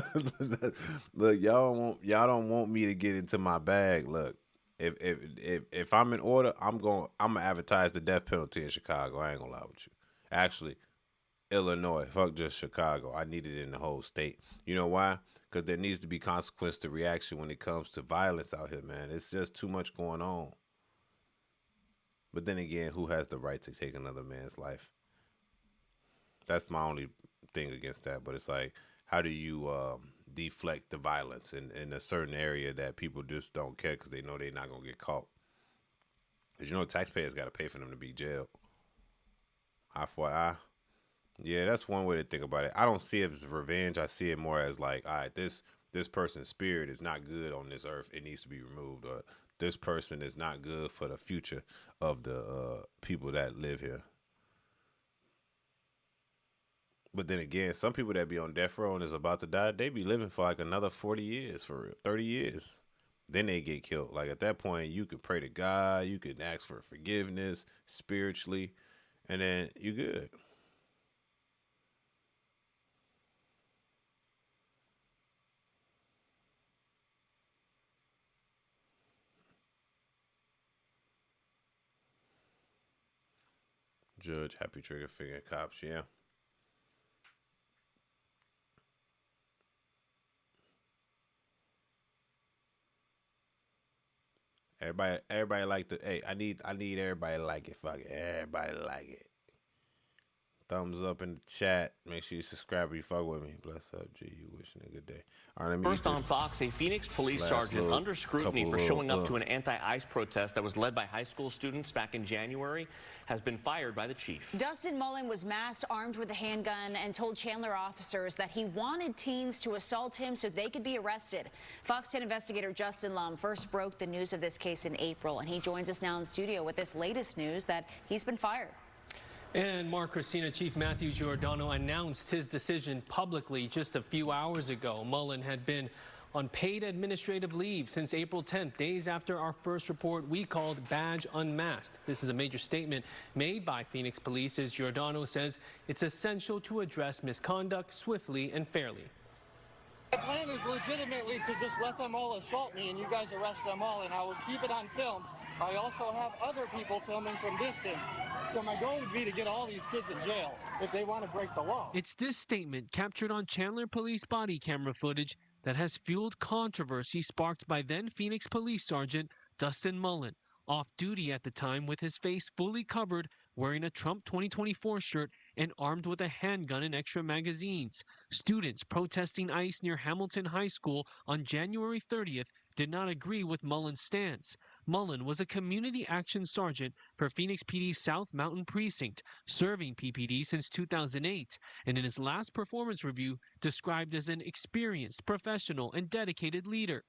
Look, y'all don't want me to get into my bag. Look, if I'm in order, I'm gonna advertise the death penalty in Chicago. I ain't gonna lie with you. Actually, Illinois, fuck just Chicago. I need it in the whole state. You know why? Because there needs to be consequence to reaction when it comes to violence out here, man. It's just too much going on. But then again, who has the right to take another man's life? That's my only thing against that. But it's like, how do you deflect the violence in a certain area that people just don't care because they know they're not going to get caught? Because you know taxpayers got to pay for them to be jailed. Eye for eye. Yeah, that's one way to think about it. I don't see it as revenge. I see it more as like, all right, this person's spirit is not good on this earth. It needs to be removed. Or this person is not good for the future of the people that live here. But then again, some people that be on death row and is about to die, they be living for like another 40 years, for real, 30 years. Then they get killed. Like at that point, you could pray to God, you could ask for forgiveness spiritually, and then you good. Judge, happy trigger finger cops, yeah. Everybody like the. Hey, I need everybody to like it. Fuck it, everybody like it. Thumbs up in the chat. Make sure you subscribe if you fuck with me. Bless up, G. You wishing a good day. All right, let me First on Fox, a Phoenix police sergeant under scrutiny for showing up to an anti-ICE protest that was led by high school students back in January has been fired by the chief. Dustin Mullen was masked, armed with a handgun, and told Chandler officers that he wanted teens to assault him so they could be arrested. Fox 10 investigator Justin Lum first broke the news of this case in April, and he joins us now in studio with this latest news that he's been fired. And Mark, Christina, Chief Matthew Giordano announced his decision publicly just a few hours ago. Mullen had been on paid administrative leave since April 10th, days after our first report we called Badge Unmasked. This is a major statement made by Phoenix Police as Giordano says it's essential to address misconduct swiftly and fairly. My plan is legitimately to just let them all assault me and you guys arrest them all, and I will keep it on film. I also have other people filming from distance. So my goal would be to get all these kids in jail if they want to break the law. It's this statement captured on Chandler Police body camera footage that has fueled controversy sparked by then Phoenix Police Sergeant Dustin Mullen, off duty at the time with his face fully covered, wearing a Trump 2024 shirt and armed with a handgun and extra magazines. Students protesting ICE near Hamilton High School on January 30th did not agree with Mullen's stance. Mullen was a community action sergeant for Phoenix PD's South Mountain Precinct, serving PPD since 2008, and in his last performance review, described as an experienced, professional, and dedicated leader.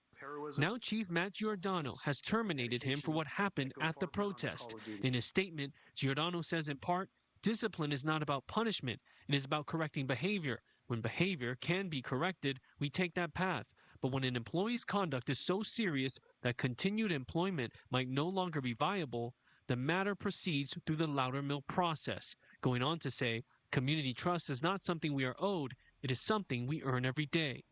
Now Chief Matt Giordano has terminated him for what happened at the protest. In his statement, Giordano says in part, discipline is not about punishment, it is about correcting behavior. When behavior can be corrected, we take that path. But when an employee's conduct is so serious that continued employment might no longer be viable, the matter proceeds through the Loudermill process. Going on to say, community trust is not something we are owed, it is something we earn every day.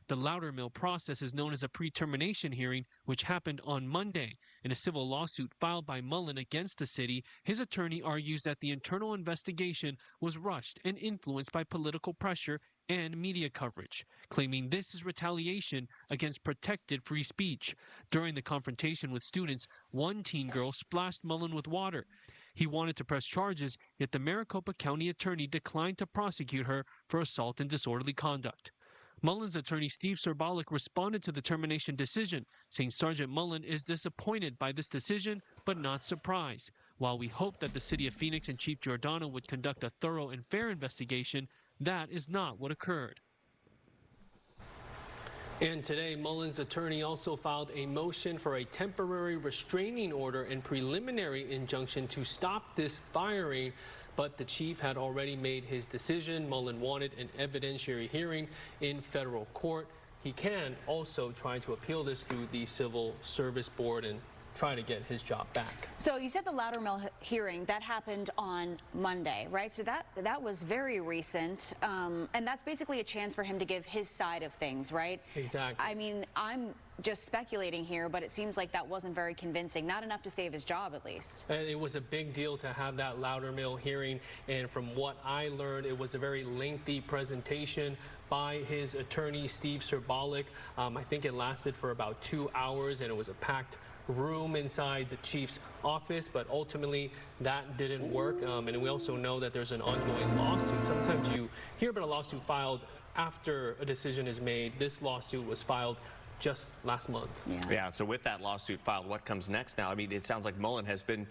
The Loudermill process is known as a pre-termination hearing, which happened on Monday. In a civil lawsuit filed by Mullen against the city, his attorney argues that the internal investigation was rushed and influenced by political pressure and media coverage, claiming this is retaliation against protected free speech. During the confrontation with students, one teen girl splashed Mullen with water. He wanted to press charges, yet the Maricopa County attorney declined to prosecute her for assault and disorderly conduct. Mullen's attorney Steve Serbalik responded to the termination decision, saying Sergeant Mullen is disappointed by this decision, but not surprised. While we hope that the city of Phoenix and Chief Giordano would conduct a thorough and fair investigation, that is not what occurred. And today, Mullen's attorney also filed a motion for a temporary restraining order and preliminary injunction to stop this firing. But the chief had already made his decision. Mullen wanted an evidentiary hearing in federal court. He can also try to appeal this to the Civil Service Board and try to get his job back. So you said the Loudermill hearing, that happened on Monday, right? So that was very recent. And that's basically a chance for him to give his side of things, right? Exactly. I mean, I'm just speculating here, but it seems like that wasn't very convincing. Not enough to save his job, at least. It was a big deal to have that Loudermill hearing. And from what I learned, it was a very lengthy presentation by his attorney, Steve Serbalik. I think it lasted for about 2 hours, and it was a packed room inside the chief's office, but ultimately that didn't work. And we also know that there's an ongoing lawsuit. Sometimes you hear about a lawsuit filed after a decision is made. This lawsuit was filed just last month. Yeah, so with that lawsuit filed, what comes next now? I mean, it sounds like Mullen has been,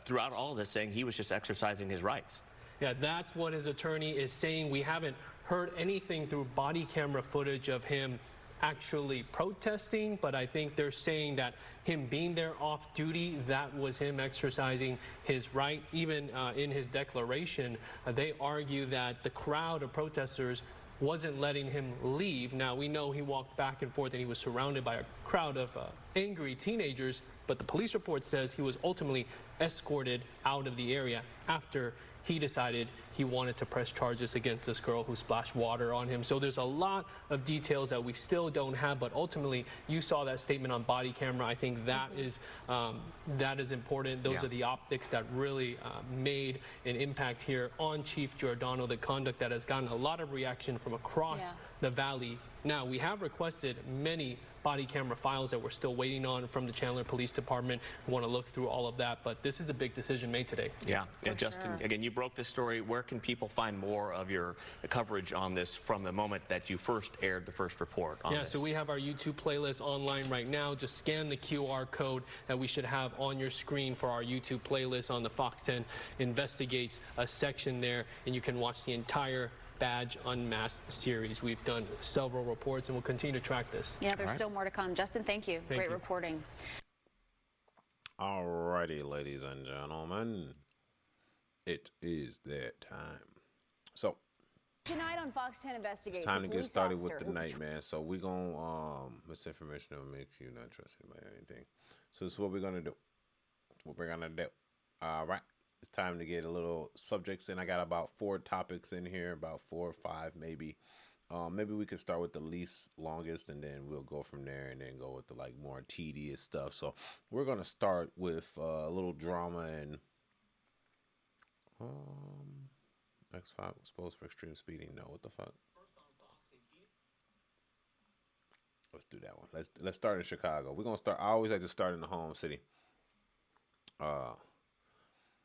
throughout all of this, saying he was just exercising his rights. Yeah, that's what his attorney is saying. We haven't heard anything through body camera footage of him actually protesting, but I think they're saying that him being there off duty, that was him exercising his right. Even in his declaration, they argue that the crowd of protesters wasn't letting him leave. Now, we know he walked back and forth and he was surrounded by a crowd of angry teenagers, but the police report says he was ultimately escorted out of the area after he decided he wanted to press charges against this girl who splashed water on him. So there's a lot of details that we still don't have, but ultimately you saw that statement on body camera. I think that is important. Those are the optics that really made an impact here on Chief Giordano, the conduct that has gotten a lot of reaction from across the valley. Now, we have requested many body camera files that we're still waiting on from the Chandler Police Department. We want to look through all of that, but this is a big decision made today. Yeah, and Justin, again, you broke this story. Where can people find more of your coverage on this from the moment that you first aired the first report on this? So we have our YouTube playlist online right now. Just scan the QR code that we should have on your screen for our YouTube playlist on the Fox 10 Investigates section there, and you can watch the entire Badge Unmasked series. We've done several reports and we'll continue to track this. Yeah, there's still more to come. Justin, thank you. Great reporting. All righty, ladies and gentlemen, it is that time. So Tonight on Fox 10 Investigates, it's time to get started with the night, man. So we're gonna misinformation that will make you not trust anybody or anything. So this is what we're gonna do. All right. It's time to get a little subjects in. I got about 4 topics in here, about 4 or 5 maybe. Maybe we could start with the least longest and then we'll go from there and then go with the like more tedious stuff. So we're gonna start with a little drama and X5 exposed for extreme speeding. No, what the fuck? Let's do that one. Let's start in Chicago. We're gonna start. I always like to start in the home city.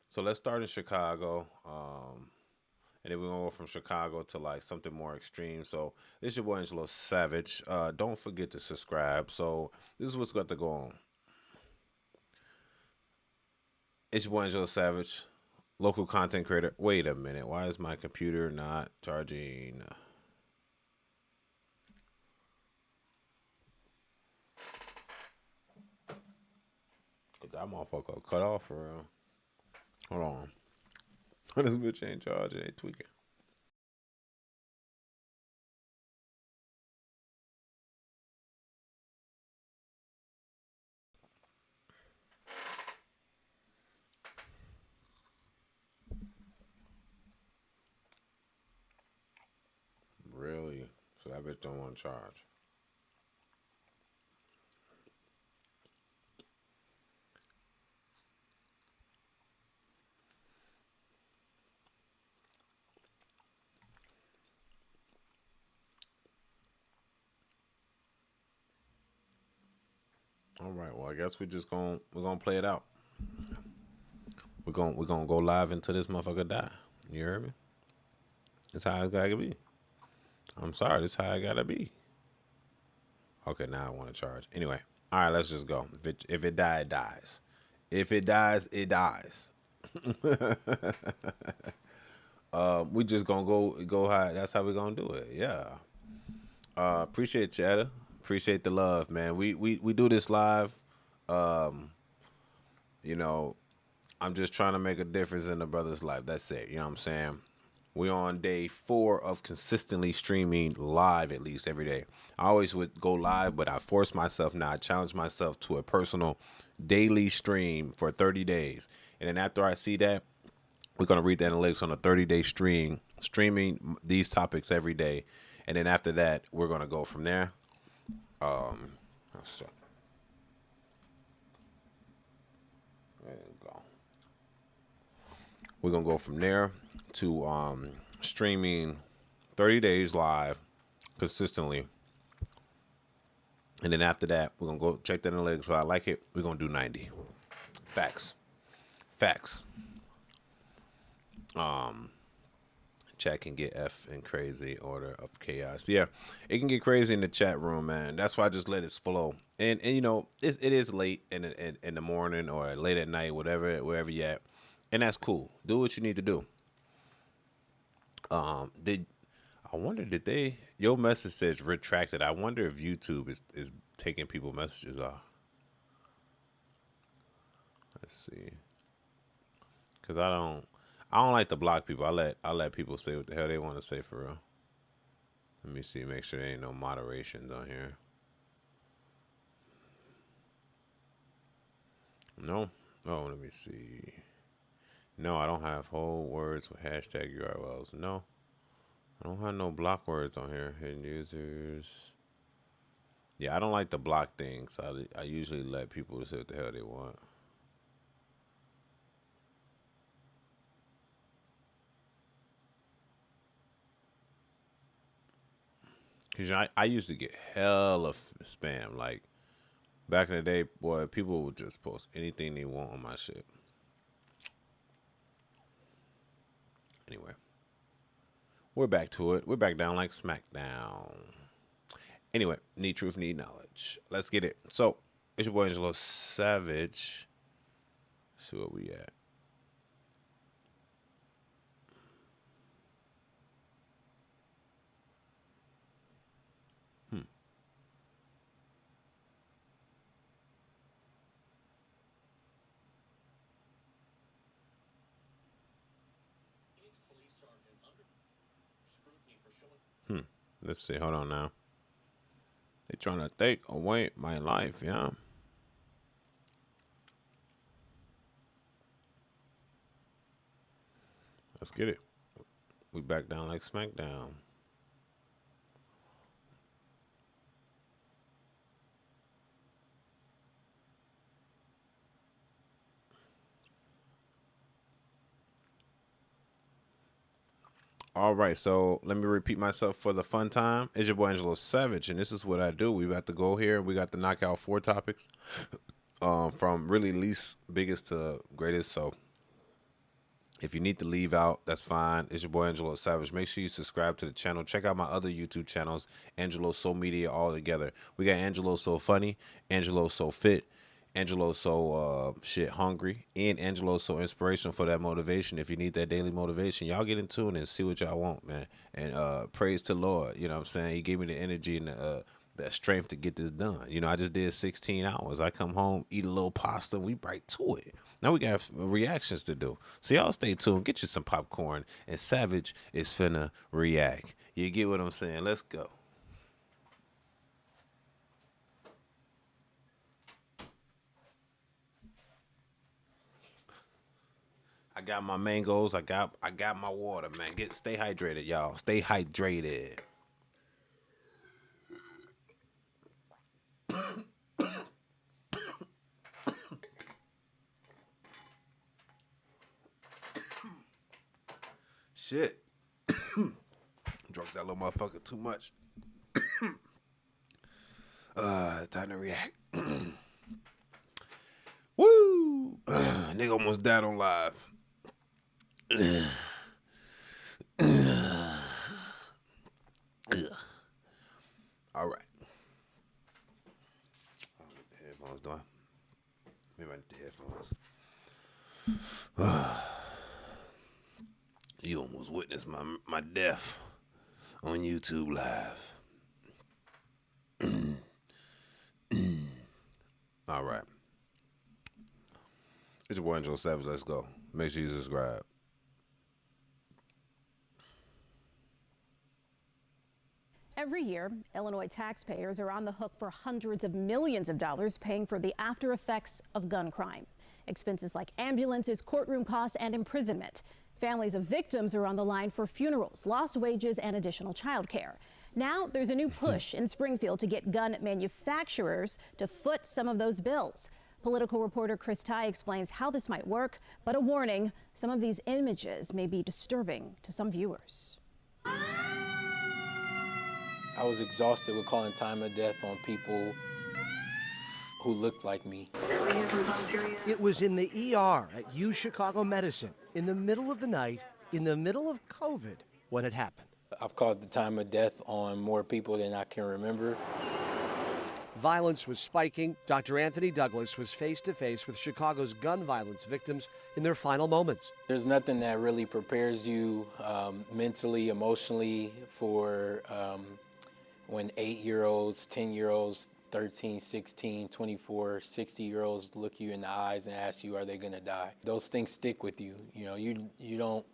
So let's start in Chicago, and then we're going to go from Chicago to like something more extreme. So this is your boy Angelo Savage. Don't forget to subscribe. So this is what's got to go on. It's your boy Angelo Savage, local content creator. Wait a minute. Why is my computer not charging? That motherfucker cut off for real. Hold on. This bitch ain't charging. It ain't tweaking. Really? So that bitch don't want to charge. All right. Well, I guess we're gonna play it out. We're gonna go live until this motherfucker die. You heard me? That's how it's gotta be. I'm sorry. That's how it gotta be. Okay, now I want to charge. Anyway, all right. Let's just go. If it dies, it dies. If it dies, it dies. We just gonna go high. That's how we gonna do it. Yeah. Appreciate you, Etta. Appreciate the love, man. We do this live. You know, I'm just trying to make a difference in the brother's life. That's it. You know what I'm saying? We're on day 4 of consistently streaming live at least every day. I always would go live, but I force myself now. I challenge myself to a personal daily stream for 30 days. And then after I see that, we're going to read the analytics on a 30-day streaming these topics every day. And then after that, we're going to go from there. So there you go. We're gonna go from there to streaming 30 days live consistently, and then after that, we're gonna go check the analytics. So I like it. We're gonna do 90. Facts. Chat can get F in crazy order of chaos. Yeah, it can get crazy in the chat room, man. That's why I just let it flow. And you know, it is late in the morning or late at night, wherever you at, and that's cool. Do what you need to do. I I wonder, did they? Your message says retracted. I wonder if YouTube is taking people messages off. Let's see. Cause I don't like to block people. I let people say what the hell they want to say for real. Let me see. Make sure there ain't no moderations on here. No. Oh, let me see. No, I don't have whole words with hashtag URLs. No. I don't have no block words on here. Hidden users. Yeah, I don't like to block things. I usually let people say what the hell they want. Cause I used to get hella spam. Like back in the day, boy, people would just post anything they want on my shit. Anyway, we're back to it. We're back down like SmackDown. Anyway, need truth, need knowledge. Let's get it. So it's your boy Angelo Savage. Let's see where we at. Let's see. Hold on now. They trying to take away my life, yeah. Let's get it. We back down like SmackDown. All right, so let me repeat myself for the fun time. It's your boy Angelo Savage, and this is what I do. We got to go here. We got to knock out 4 topics, from really least biggest to greatest. So if you need to leave out, that's fine. It's your boy Angelo Savage. Make sure you subscribe to the channel. Check out my other YouTube channels, Angelo So Media, all together. We got Angelo So Funny, Angelo So Fit, Angelo So shit hungry, and Angelo So inspirational for that motivation. If you need that daily motivation, y'all get in tune and see what y'all want, man. And praise to Lord. You know what I'm saying? He gave me the energy and that strength to get this done. You know, I just did 16 hours. I come home, eat a little pasta, and we right to it. Now we got reactions to do. So y'all stay tuned. Get you some popcorn, and Savage is finna react. You get what I'm saying? Let's go. I got my mangoes. I got my water, man. Stay hydrated, y'all. Stay hydrated. Shit. Drunk that little motherfucker too much. Time to react. Woo! Nigga almost died on live. All right. I'll get the headphones done. Maybe I need the headphones. You almost witnessed my death on YouTube Live. All right. It's your boy Angelo Savage. Let's go. Make sure you subscribe. Every year, Illinois taxpayers are on the hook for hundreds of millions of dollars paying for the after effects of gun crime. Expenses like ambulances, courtroom costs, and imprisonment. Families of victims are on the line for funerals, lost wages, and additional child care. Now there's a new push in Springfield to get gun manufacturers to foot some of those bills. Political reporter Chris Ty explains how this might work, but a warning, some of these images may be disturbing to some viewers. I was exhausted with calling time of death on people who looked like me. It was in the ER at U Chicago Medicine in the middle of the night, in the middle of COVID, when it happened. I've called the time of death on more people than I can remember. Violence was spiking. Dr. Anthony Douglas was face-to-face with Chicago's gun violence victims in their final moments. There's nothing that really prepares you mentally, emotionally for when 8-year-olds, 10-year-olds, 13, 16, 24, 60-year-olds look you in the eyes and ask you, are they going to die? Those things stick with you. You know, you don't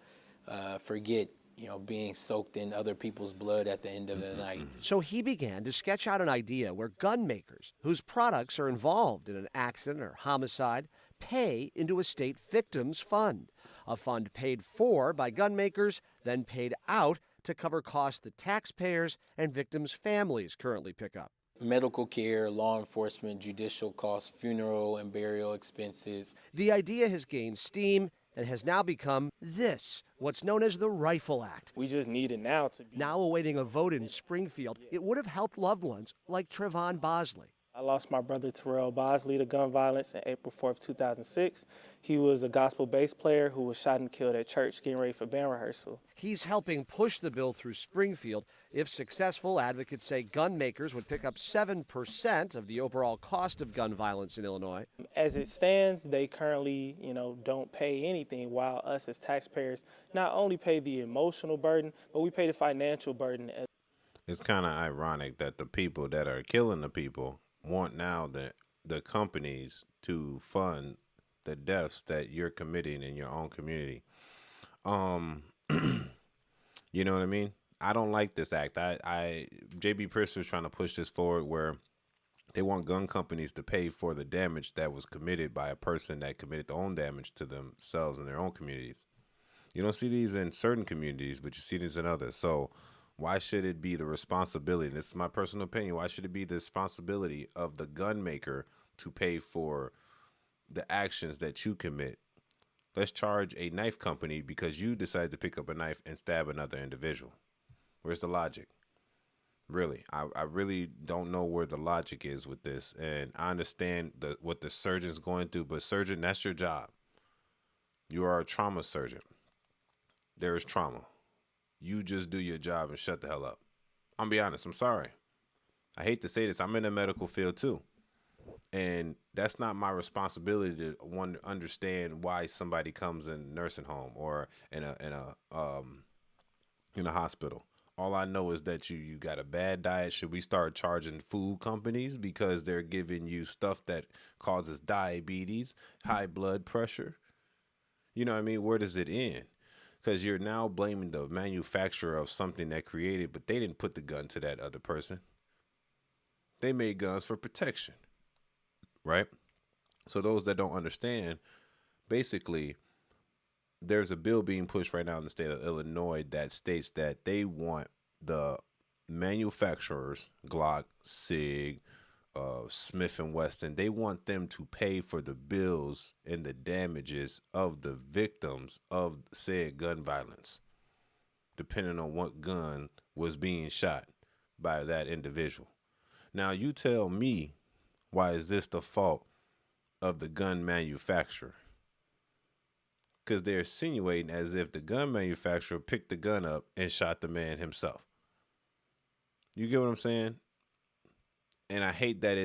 forget, you know, being soaked in other people's blood at the end of the night. So he began to sketch out an idea where gun makers whose products are involved in an accident or homicide pay into a state victims fund, a fund paid for by gun makers, then paid out to cover costs that taxpayers and victims' families currently pick up. Medical care, law enforcement, judicial costs, funeral and burial expenses. The idea has gained steam and has now become this, what's known as the Rifle Act. We just need it now to be. Now awaiting a vote in Springfield, it would have helped loved ones like Trevon Bosley. I lost my brother Terrell Bosley to gun violence in April 4th, 2006. He was a gospel bass player who was shot and killed at church getting ready for band rehearsal. He's helping push the bill through Springfield. If successful, advocates say gun makers would pick up 7% of the overall cost of gun violence in Illinois. As it stands, they currently, don't pay anything, while us as taxpayers not only pay the emotional burden, but we pay the financial burden. It's kind of ironic that the people that are killing the people want now the companies to fund the deaths that you're committing in your own community. You know what I mean? I don't like this act. JB Pritzker's trying to push this forward where they want gun companies to pay for the damage that was committed by a person that committed their own damage to themselves and their own communities. You don't see these in certain communities, but you see these in others. So why should it be the responsibility? This is my personal opinion. Why should it be the responsibility of the gun maker to pay for the actions that you commit? Let's charge a knife company because you decided to pick up a knife and stab another individual. Where's the logic? Really, I really don't know where the logic is with this. And I understand what the surgeon's going through, but surgeon, that's your job. You are a trauma surgeon. There is trauma. You just do your job and shut the hell up. I'm be honest. I'm sorry. I hate to say this. I'm in the medical field too. And that's not my responsibility to understand why somebody comes in a nursing home or in a hospital. All I know is that you got a bad diet. Should we start charging food companies because they're giving you stuff that causes diabetes, high blood pressure? You know what I mean? Where does it end? Because you're now blaming the manufacturer of something that created, but they didn't put the gun to that other person. They made guns for protection, right? So those that don't understand, basically, there's a bill being pushed right now in the state of Illinois that states that they want the manufacturers, Glock, SIG, Smith & Wesson, they want them to pay for the bills and the damages of the victims of said gun violence, depending on what gun was being shot by that individual. Now, you tell me, why is this the fault of the gun manufacturer? Because they're insinuating as if the gun manufacturer picked the gun up and shot the man himself. You get what I'm saying? And I hate that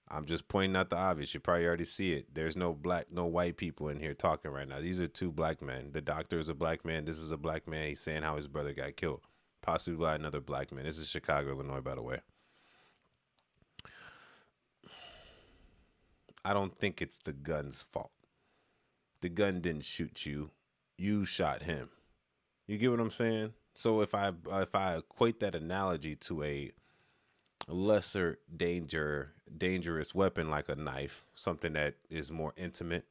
I'm just pointing out the obvious. You probably already see it. There's no white people in here talking right now. These are two black men. The doctor is a black man. This is a black man. He's saying how his brother got killed, possibly by another black man. This is Chicago, Illinois, by the way. I don't think it's the gun's fault. The gun didn't shoot you. You shot him. You get what I'm saying? So if I equate that analogy to a lesser dangerous weapon like a knife, something that is more intimate,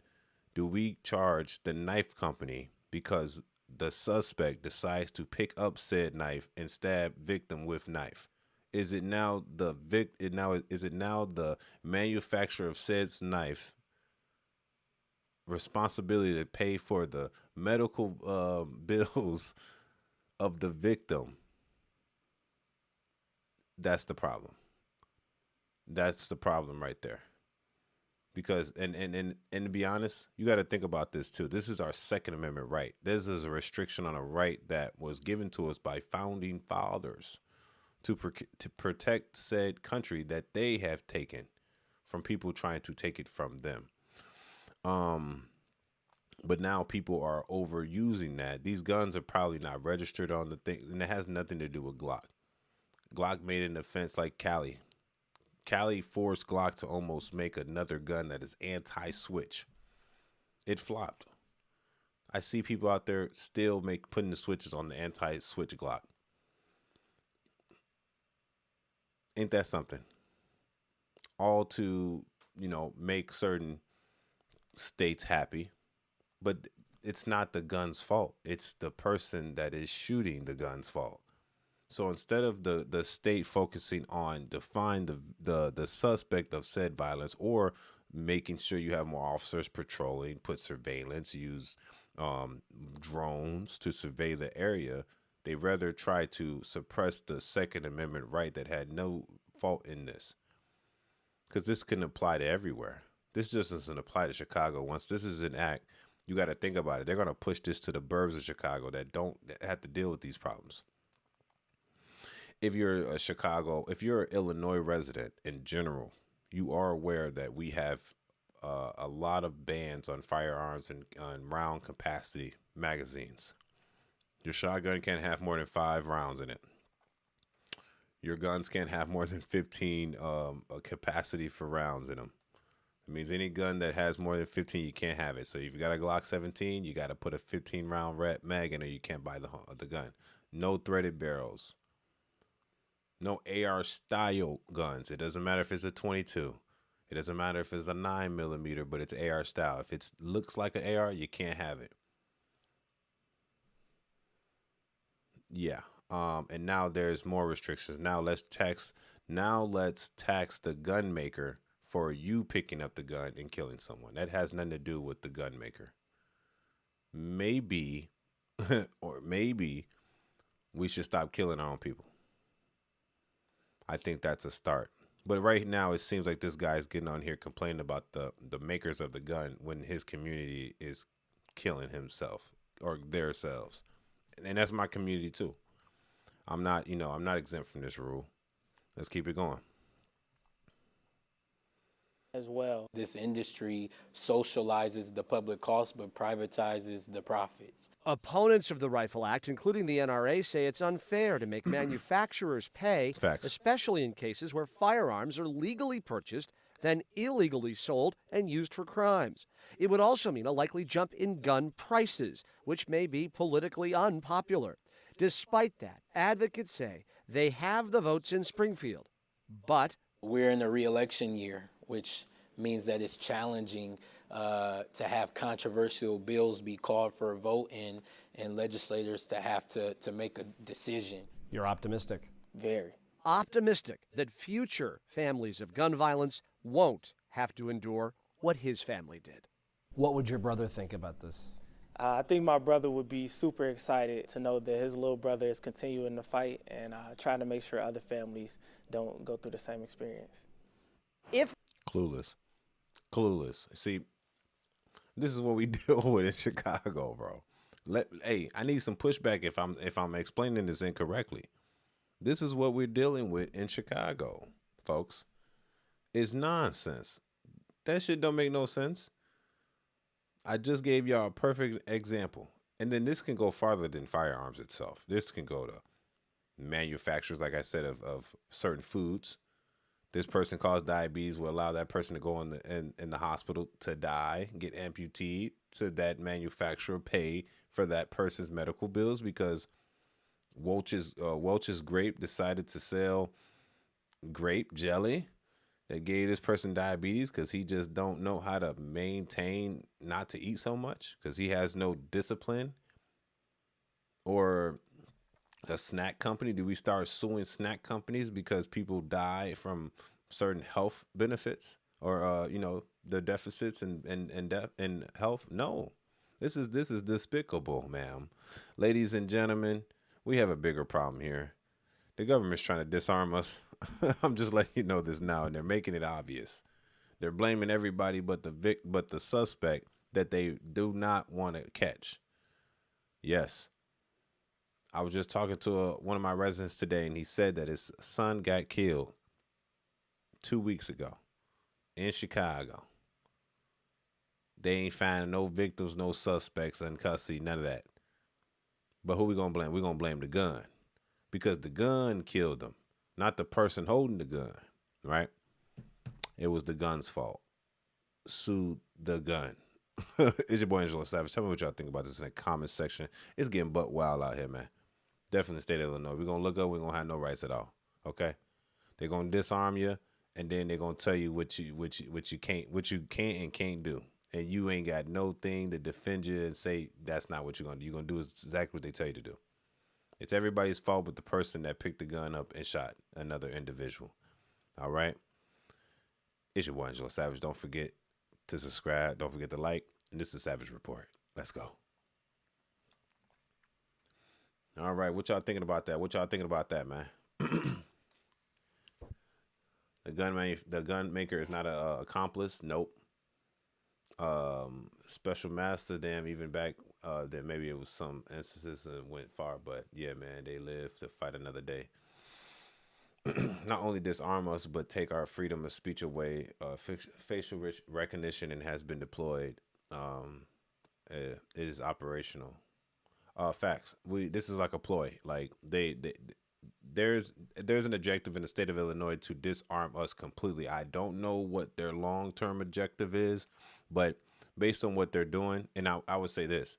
do we charge the knife company because the suspect decides to pick up said knife and stab victim with knife? Is it now the manufacturer of said knife responsibility to pay for the medical bills of the victim? That's the problem. That's the problem right there. Because and to be honest, you got to think about this too. This is our Second Amendment right. This is a restriction on a right that was given to us by founding fathers to protect said country that they have taken from people trying to take it from them. But now people are overusing that. These guns are probably not registered on the thing, and it has nothing to do with Glock. Glock made an offense like Cali. Cali forced Glock to almost make another gun that is anti-switch. It flopped. I see people out there still putting the switches on the anti-switch Glock. Ain't that something? All to, make certain states happy. But it's not the gun's fault. It's the person that is shooting the gun's fault. So instead of the state focusing on define the suspect of said violence, or making sure you have more officers patrolling, put surveillance, use drones to survey the area, they rather try to suppress the Second Amendment right that had no fault in this. Because this can apply to everywhere. This just doesn't apply to Chicago. Once this is an act, you got to think about it. They're going to push this to the burbs of Chicago that have to deal with these problems. If you're if you're an Illinois resident in general, you are aware that we have a lot of bans on firearms and on round capacity magazines. Your shotgun can't have more than 5 rounds in it. Your guns can't have more than 15 capacity for rounds in them. It means any gun that has more than 15, you can't have it. So if you got a Glock 17, you got to put a 15-round mag in, or you can't buy the gun. No threaded barrels. No AR style guns. It doesn't matter if it's a 22. It doesn't matter if it's a 9mm, but it's AR style. If it looks like an AR, you can't have it. Yeah. And now there's more restrictions. Now let's tax the gun maker for you picking up the gun and killing someone. That has nothing to do with the gun maker. Maybe, or maybe we should stop killing our own people. I think that's a start. But right now, it seems like this guy's getting on here complaining about the makers of the gun when his community is killing himself or theirselves. And that's my community too. I'm not exempt from this rule. Let's keep it going. As well, this industry socializes the public cost but privatizes the profits. Opponents of the Rifle Act, including the NRA, say it's unfair to make manufacturers pay, especially in cases where firearms are legally purchased, then illegally sold and used for crimes. It would also mean a likely jump in gun prices, which may be politically unpopular. Despite that, advocates say they have the votes in Springfield, but we're in a re-election year, which means that it's challenging to have controversial bills be called for a vote and legislators to have to make a decision. You're optimistic? Very. Optimistic that future families of gun violence won't have to endure what his family did. What would your brother think about this? I think my brother would be super excited to know that his little brother is continuing to fight and trying to make sure other families don't go through the same experience. Clueless. See, this is what we deal with in Chicago, bro. Hey, I need some pushback if I'm explaining this incorrectly. This is what we're dealing with in Chicago, folks. It's nonsense. That shit don't make no sense. I just gave y'all a perfect example. And then this can go farther than firearms itself. This can go to manufacturers, like I said, of certain foods. This person caused diabetes, will allow that person to go in the hospital to die, get amputee, to that manufacturer pay for that person's medical bills because Welch's Grape decided to sell grape jelly that gave this person diabetes because he just don't know how to maintain not to eat so much because he has no discipline. Or a snack company. Do we start suing snack companies because people die from certain health benefits or the deficits and health? No, this is despicable, ma'am. Ladies and gentlemen, we have a bigger problem here. The government's trying to disarm us. I'm just letting you know this now, and they're making it obvious. They're blaming everybody but the suspect that they do not want to catch. Yes. I was just talking to one of my residents today, and he said that his son got killed 2 weeks ago in Chicago. They ain't finding no victims, no suspects in custody, none of that. But who we gonna blame? We're gonna blame the gun. Because the gun killed them, not the person holding the gun, right? It was the gun's fault. Sue the gun. It's your boy Angelo Savage. Tell me what y'all think about this in the comment section. It's getting butt wild out here, man. Definitely state of Illinois. We're gonna look up, we're gonna have no rights at all. Okay? They're gonna disarm you, and then they're gonna tell you what you can and can't do. And you ain't got no thing to defend you and say that's not what you're gonna do. You're gonna do exactly what they tell you to do. It's everybody's fault but the person that picked the gun up and shot another individual. All right? It's your boy Angelo Savage. Don't forget to subscribe. Don't forget to like. And this is the Savage Report. Let's go. All right. What y'all thinking about that? What y'all thinking about that, man? The gun maker is not a accomplice. Nope. Special master, damn, even back then maybe it was some instances that went far, but yeah, man, they live to fight another day. Not only disarm us, but take our freedom of speech away. Facial recognition and has been deployed. It is operational. Facts. This is like a ploy. Like there's an objective in the state of Illinois to disarm us completely. I don't know what their long-term objective is, but based on what they're doing, and I would say this: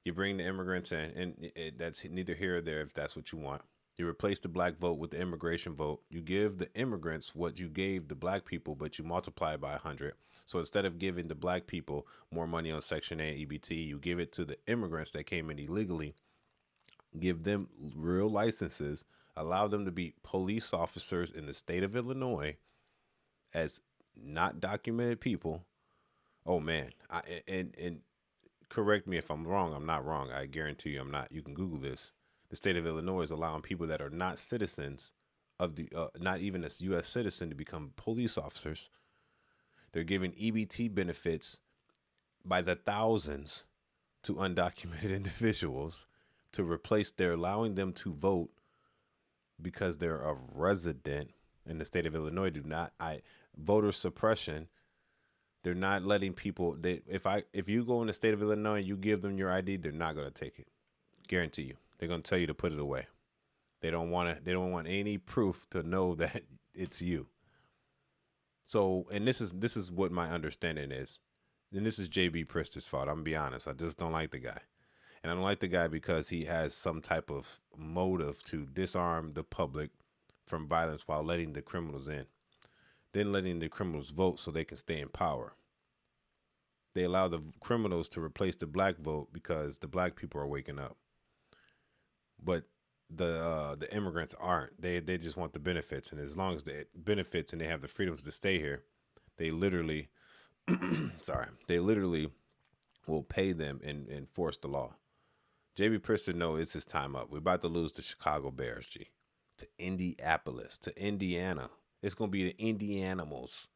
you bring the immigrants in, and that's neither here or there if that's what you want. You replace the black vote with the immigration vote. You give the immigrants what you gave the black people, but you multiply it by 100. So instead of giving the black people more money on Section 8 EBT, you give it to the immigrants that came in illegally. Give them real licenses, allow them to be police officers in the state of Illinois as not documented people. Oh man, and correct me if I'm wrong. I'm not wrong. I guarantee you I'm not. You can Google this. The state of Illinois is allowing people that are not citizens of the, not even a U.S. citizen, to become police officers. They're giving EBT benefits by the thousands to undocumented individuals to replace. They're allowing them to vote because they're a resident in the state of Illinois. Voter suppression. They're not letting people. If you go in the state of Illinois and you give them your ID, they're not going to take it. Guarantee you. They're going to tell you to put it away. They don't want any proof to know that it's you. So, and this is what my understanding is. And this is JB Prister's fault. I'm going to be honest. I just don't like the guy. And I don't like the guy because he has some type of motive to disarm the public from violence while letting the criminals in. Then letting the criminals vote so they can stay in power. They allow the criminals to replace the black vote because the black people are waking up. But the immigrants aren't. They just want the benefits, and as long as the benefits and they have the freedoms to stay here, they literally, will pay them and enforce the law. JB Prister knows it's his time up. We're about to lose the Chicago Bears, to Indianapolis, to Indiana. It's gonna be the Indianimals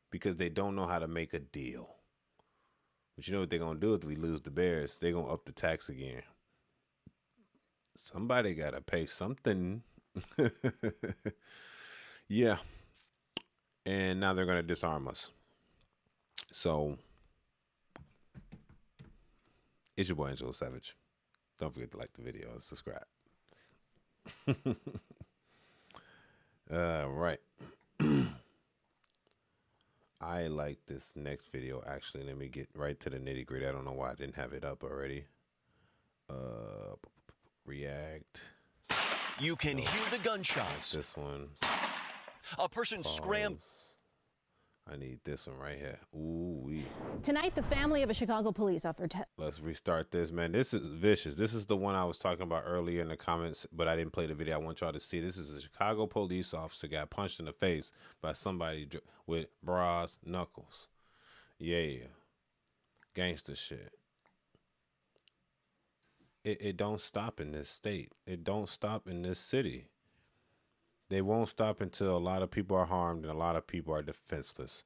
because they don't know how to make a deal. But you know what they're gonna do if we lose the Bears? They're gonna up the tax again. Somebody got to pay something. Yeah. And now they're going to disarm us. So, it's your boy Angelo Savage. Don't forget to like the video and subscribe. Right. I like this next video. Actually, let me get right to the nitty gritty. I don't know why I didn't have it up already. React. You can hear the gunshots. This one. A person scrambled. I need this one right here. Ooh-wee. Tonight, the family of a Chicago police officer. Let's restart this, man. This is vicious. This is the one I was talking about earlier in the comments, but I didn't play the video. I want y'all to see. This is a Chicago police officer got punched in the face by somebody with bras knuckles. Yeah. Gangster shit. It don't stop in this state. It don't stop in this city. They won't stop until a lot of people are harmed and a lot of people are defenseless.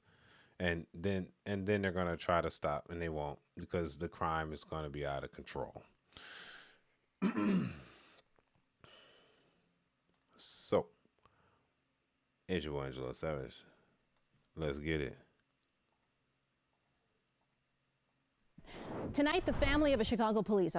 And then they're going to try to stop, and they won't, because the crime is going to be out of control. So, it's your boy Angelo Savage. Let's get it. Tonight, the family of a Chicago police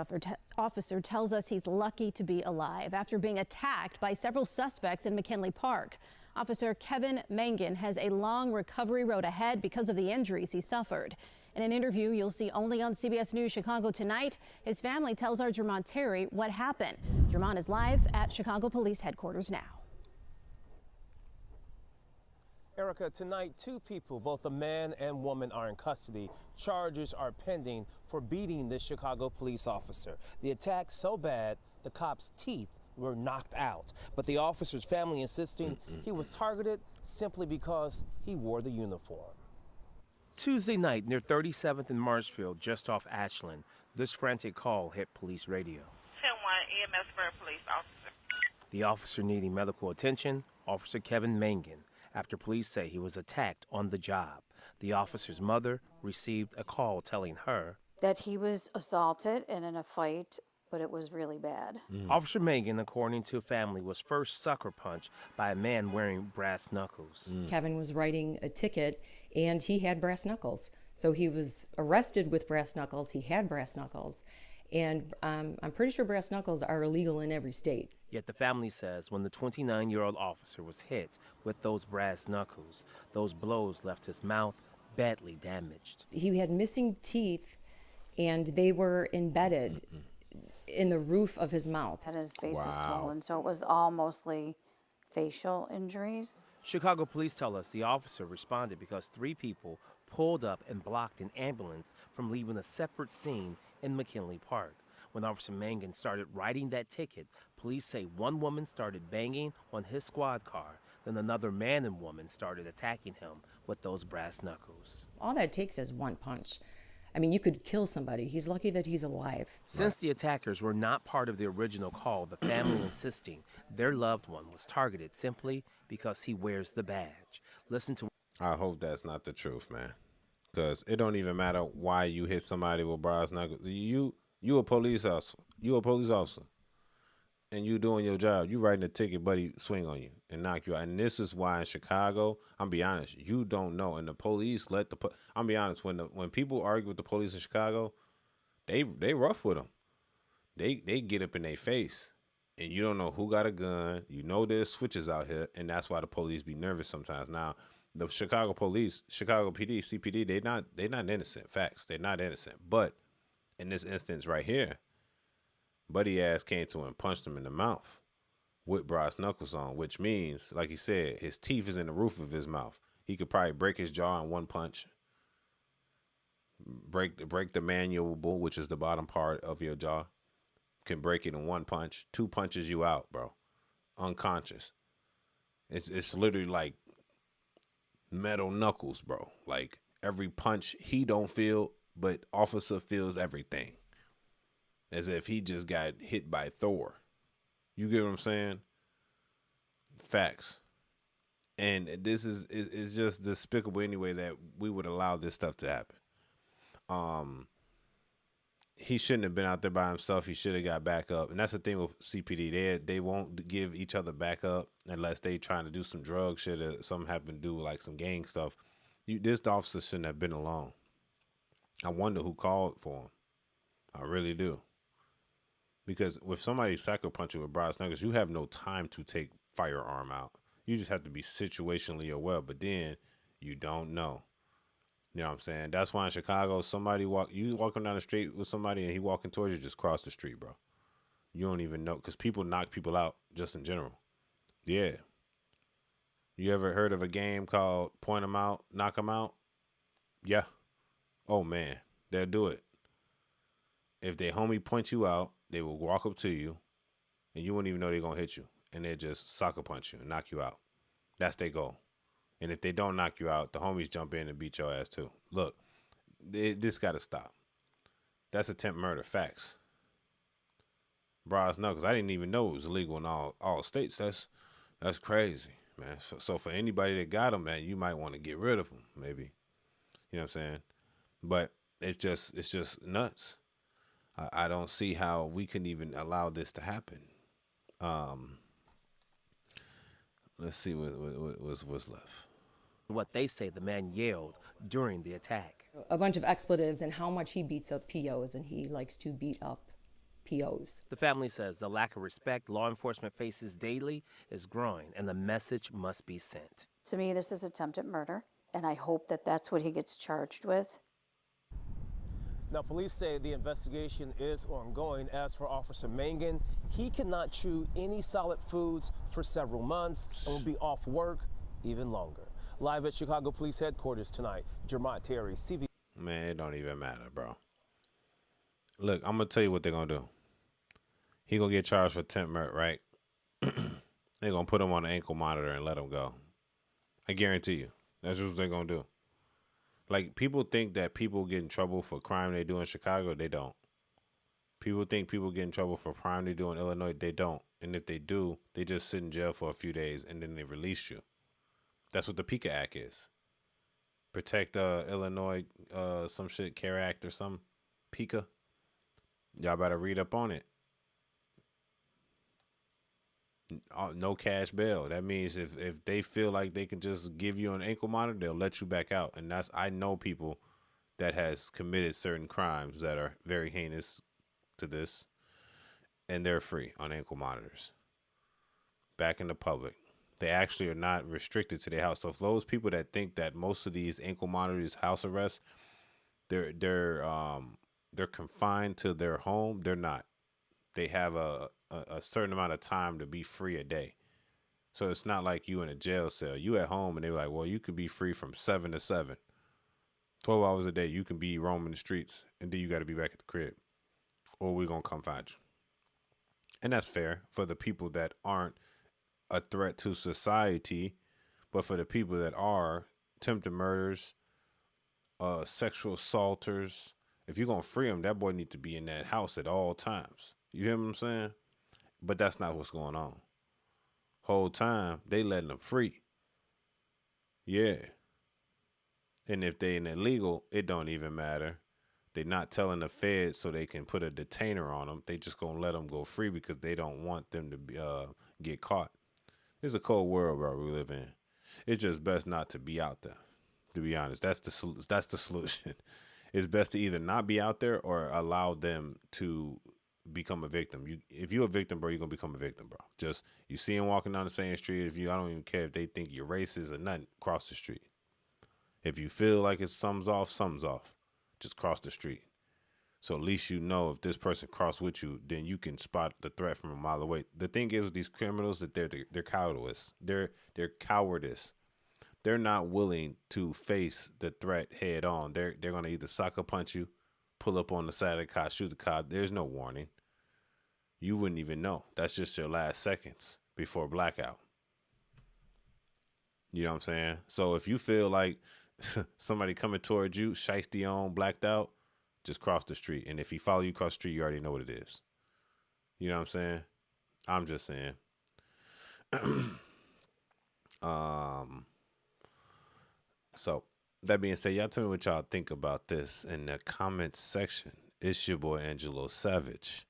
officer tells us he's lucky to be alive after being attacked by several suspects in McKinley Park. Officer Kevin Mangan has a long recovery road ahead because of the injuries he suffered. In an interview you'll see only on CBS News Chicago tonight, his family tells our Jermon Terry what happened. Jermon is live at Chicago Police Headquarters now. Erica, tonight, two people, both a man and woman, are in custody. Charges are pending for beating this Chicago police officer. The attack so bad, the cop's teeth were knocked out. But the officer's family insisting he was targeted simply because he wore the uniform. Tuesday night near 37th and Marshfield, just off Ashland, this frantic call hit police radio. 10-1 EMS for a police officer. The officer needing medical attention, Officer Kevin Mangan, after police say he was attacked on the job. The officer's mother received a call telling her that he was assaulted and in a fight, but it was really bad. Officer Mangan, according to family, was first sucker punched by a man wearing brass knuckles. Kevin was writing a ticket and he had brass knuckles. So he was arrested with brass knuckles. He had brass knuckles. And I'm pretty sure brass knuckles are illegal in every state. Yet the family says when the 29-year-old officer was hit with those brass knuckles, those blows left his mouth badly damaged. He had missing teeth and they were embedded in the roof of his mouth. And his face is swollen, so it was all mostly facial injuries. Chicago police tell us the officer responded because 3 people pulled up and blocked an ambulance from leaving a separate scene in McKinley Park. When Officer Mangan started writing that ticket, police say one woman started banging on his squad car, then another man and woman started attacking him with those brass knuckles. All that takes is one punch. I mean, you could kill somebody. He's lucky that he's alive. Since the attackers were not part of the original call, the family insisting their loved one was targeted simply because he wears the badge. Listen to. I hope that's not the truth, man. Because it don't even matter why you hit somebody with brass knuckles. You a police officer. You a police officer. And you doing your job. You writing a ticket, buddy, swing on you and knock you out. And this is why in Chicago, I'm be honest, you don't know. And the police let the I'm be honest, when people argue with the police in Chicago, they rough with them. They get up in their face. And you don't know who got a gun. You know there's switches out here, and that's why the police be nervous sometimes. Now, the Chicago police, Chicago PD, CPD, they're not innocent. Facts, they're not innocent. But in this instance right here, buddy ass came to him and punched him in the mouth with brass knuckles on, which means, like he said, his teeth is in the roof of his mouth. He could probably break his jaw in one punch. Break the mandible, which is the bottom part of your jaw. Can break it in one punch. 2 punches you out, bro. Unconscious. It's literally like metal knuckles, bro. Like every punch he don't feel, but officer feels everything. As if he just got hit by Thor. You get what I'm saying? Facts. And this is just despicable anyway that we would allow this stuff to happen. He shouldn't have been out there by himself. He should have got back up. And that's the thing with CPD. They won't give each other back up unless they trying to do some drug shit or something happen to do like some gang stuff. This officer shouldn't have been alone. I wonder who called for him. I really do. Because if somebody sucker punch you with brass knuckles, you have no time to take firearm out. You just have to be situationally aware. But then you don't know. You know what I'm saying? That's why in Chicago, you walking down the street with somebody and he walking towards you, just cross the street, bro. You don't even know, because people knock people out just in general. Yeah. You ever heard of a game called Point 'em Out, Knock 'em Out? Yeah. Oh, man. They'll do it. If they homie point you out, they will walk up to you and you won't even know they're going to hit you. And they'll just sucker punch you and knock you out. That's their goal. And if they don't knock you out, the homies jump in and beat your ass too. Look, this got to stop. That's attempt murder. Facts. Brass knuckles. I didn't even know it was illegal in all states. That's crazy, man. So for anybody that got them, man, you might want to get rid of them, maybe. You know what I'm saying? But it's just nuts. I don't see how we can even allow this to happen. Let's see what's left. what they say the man yelled during the attack. A bunch of expletives and how much he beats up POs, and he likes to beat up POs. The family says the lack of respect law enforcement faces daily is growing, and the message must be sent. To me, this is attempted murder, and I hope that that's what he gets charged with. Now, police say the investigation is ongoing. As for Officer Mangan, he cannot chew any solid foods for several months and will be off work even longer. Live at Chicago Police Headquarters tonight, Jermont Terry, CBS. Man, it don't even matter, bro. Look, I'm going to tell you what they're going to do. He going to get charged for attempt murder, right? They're going to put him on an ankle monitor and let him go. I guarantee you. That's just what they're going to do. Like, people think that people get in trouble for crime they do in Chicago. They don't. People think people get in trouble for crime they do in Illinois. They don't. And if they do, they just sit in jail for a few days and then they release you. That's what the PICA Act is. Protect Illinois, some shit, CARE Act or some PICA. Y'all better read up on it. No cash bail. That means if they feel like they can just give you an ankle monitor, they'll let you back out. And I know people that has committed certain crimes that are very heinous to this, and they're free on ankle monitors. Back in the public. They actually are not restricted to their house. So if those people that think that most of these ankle monitors house arrest, they're confined to their home, they're not. They have a certain amount of time to be free a day. So it's not like you in a jail cell. You at home and they're like, well, you could be free from 7 to 7. 12 hours a day, you can be roaming the streets, and then you got to be back at the crib. Or we're going to come find you. And that's fair for the people that aren't a threat to society, but for the people that are attempted murders, sexual assaulters, if you're going to free them, that boy need to be in that house at all times. You hear what I'm saying? But that's not what's going on. Whole time, they letting them free. Yeah. And if they in illegal, it don't even matter. They're not telling the feds so they can put a detainer on them. They just going to let them go free because they don't want them to be, get caught. It's a cold world, bro, we live in. It's just best not to be out there, to be honest. That's the solution. It's best to either not be out there or allow them to become a victim. If you're a victim, bro, you're going to become a victim, bro. Just, you see them walking down the same street. I don't even care if they think you're racist or nothing, cross the street. If you feel like it's something's off. Just cross the street. So at least you know if this person crossed with you, then you can spot the threat from a mile away. The thing is with these criminals that they're cowardice. They're cowardice. They're not willing to face the threat head on. They're going to either sucker punch you, pull up on the side of the car, shoot the car. There's no warning. You wouldn't even know. That's just your last seconds before blackout. You know what I'm saying? So if you feel like somebody coming towards you, shiesty on, blacked out, just cross the street. And if he follow you across the street, you already know what it is. You know what I'm saying? I'm just saying. So that being said, y'all tell me what y'all think about this in the comments section. It's your boy Angelo Savage.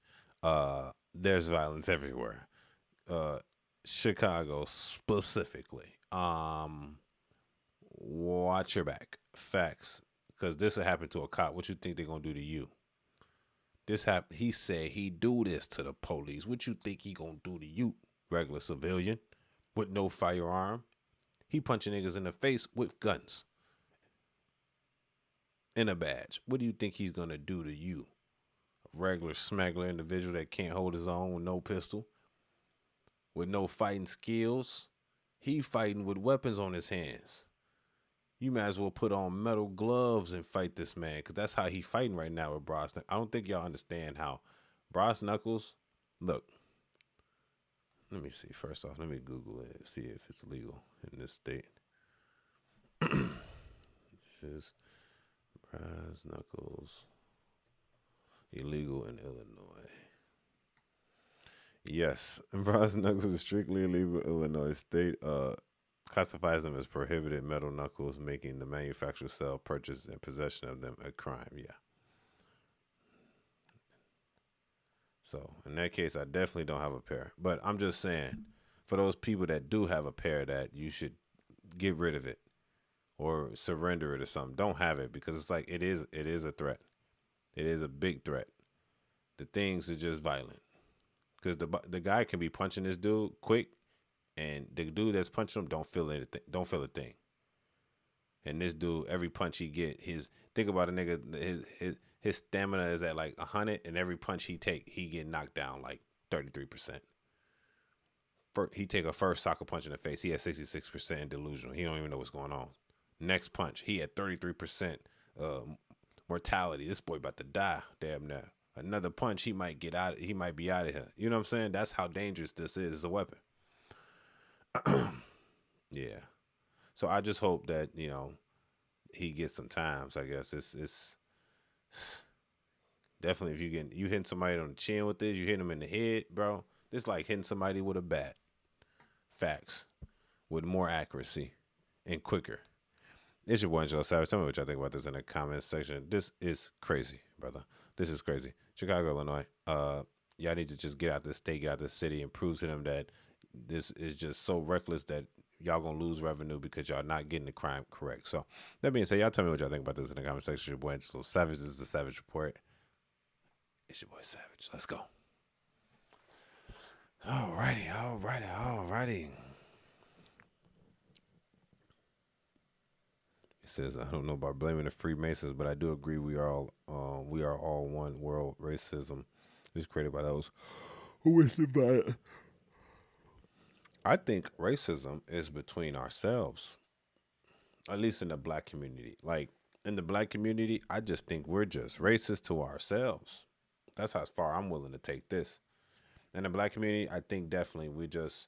There's violence everywhere. Chicago specifically. Watch your back. Facts. Because this will happen to a cop. What you think they're going to do to you? He said he do this to the police. What you think he going to do to you, regular civilian, with no firearm? He punching niggas in the face with guns and a badge. What do you think he's going to do to you? A regular smuggler individual that can't hold his own with no pistol, with no fighting skills. He fighting with weapons on his hands. You might as well put on metal gloves and fight this man, because that's how he fighting right now with Brass Knuckles. I don't think y'all understand how Brass Knuckles, look, let me see. First off, let me Google it, see if it's legal in this state. Is Brass Knuckles illegal in Illinois? Yes, Brass Knuckles is strictly illegal in Illinois state. Classifies them as prohibited metal knuckles, making the manufacturer, sell, purchase, and possession of them a crime. Yeah. So in that case, I definitely don't have a pair. But I'm just saying, for those people that do have a pair, that you should get rid of it. or surrender it or something. Don't have it, because it's like it is a threat. It is a big threat. The things are just violent, because the guy can be punching this dude quick, and the dude that's punching him don't feel anything, don't feel a thing. And this dude, every punch he get, think about a nigga, his stamina is at like 100, and every punch he take, he get knocked down like 33%. He take a first soccer punch in the face, he had 66% delusional. He don't even know what's going on. Next punch, he had 33% mortality. This boy about to die, damn near. Another punch, he might be out of here. You know what I'm saying? That's how dangerous this is as a weapon. Yeah. So I just hope that, you know, he gets some times. I guess it's definitely, if you hitting somebody on the chin with this, you hit him in the head, bro. It's like hitting somebody with a bat. Facts. With more accuracy and quicker. It's your boy Angelo Savage. Tell me what y'all think about this in the comments section. This is crazy, brother. This is crazy. Chicago, Illinois. Y'all need to just get out this state, get out this city, and prove to them that this is just so reckless that y'all gonna lose revenue because y'all not getting the crime correct. So that being said, y'all tell me what y'all think about this in the comment section. Your boy Angelo Savage. This is the Savage Report. It's your boy Savage. Let's go. Alrighty. It says, I don't know about blaming the Freemasons, but I do agree we are all one world. Racism is created by those who wish to divide. I think racism is between ourselves, at least in the black community. Like, in the black community, I just think we're just racist to ourselves. That's how far I'm willing to take this. In the black community, I think definitely we just,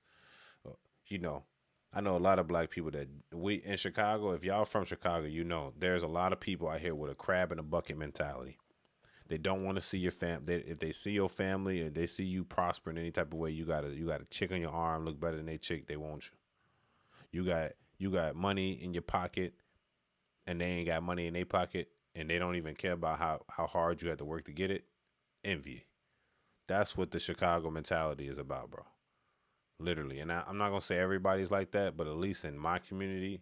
I know a lot of black people that in Chicago, if y'all from Chicago, you know, there's a lot of people out here with a crab in a bucket mentality. They don't want to see your family. If they see your family and they see you prosper in any type of way, you got a chick on your arm, look better than they chick, they want you. You got money in your pocket, and they ain't got money in their pocket, and they don't even care about how hard you had to work to get it. Envy. That's what the Chicago mentality is about, bro. Literally. And I'm not going to say everybody's like that, but at least in my community,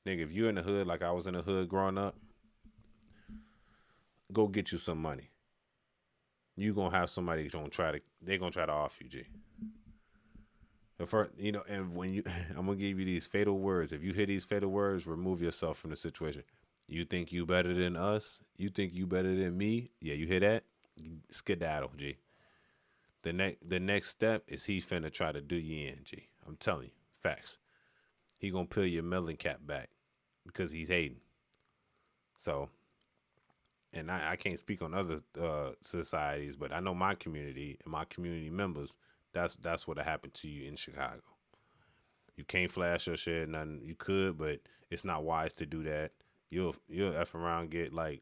nigga, if you're in the hood like I was in the hood growing up, go get you some money. You going to have somebody they're going to try to off you, G. And when I'm going to give you these fatal words. If you hear these fatal words, remove yourself from the situation. You think you better than us? You think you better than me? Yeah, you hear that? Skedaddle, G. The next step is he's finna try to do you in, G. I'm telling you, facts. He gonna peel your melon cap back because he's hating. So, and I can't speak on other societies, but I know my community and my community members. That's what happened to you in Chicago. You can't flash your shit, nothing. You could, but it's not wise to do that. You'll F around, get like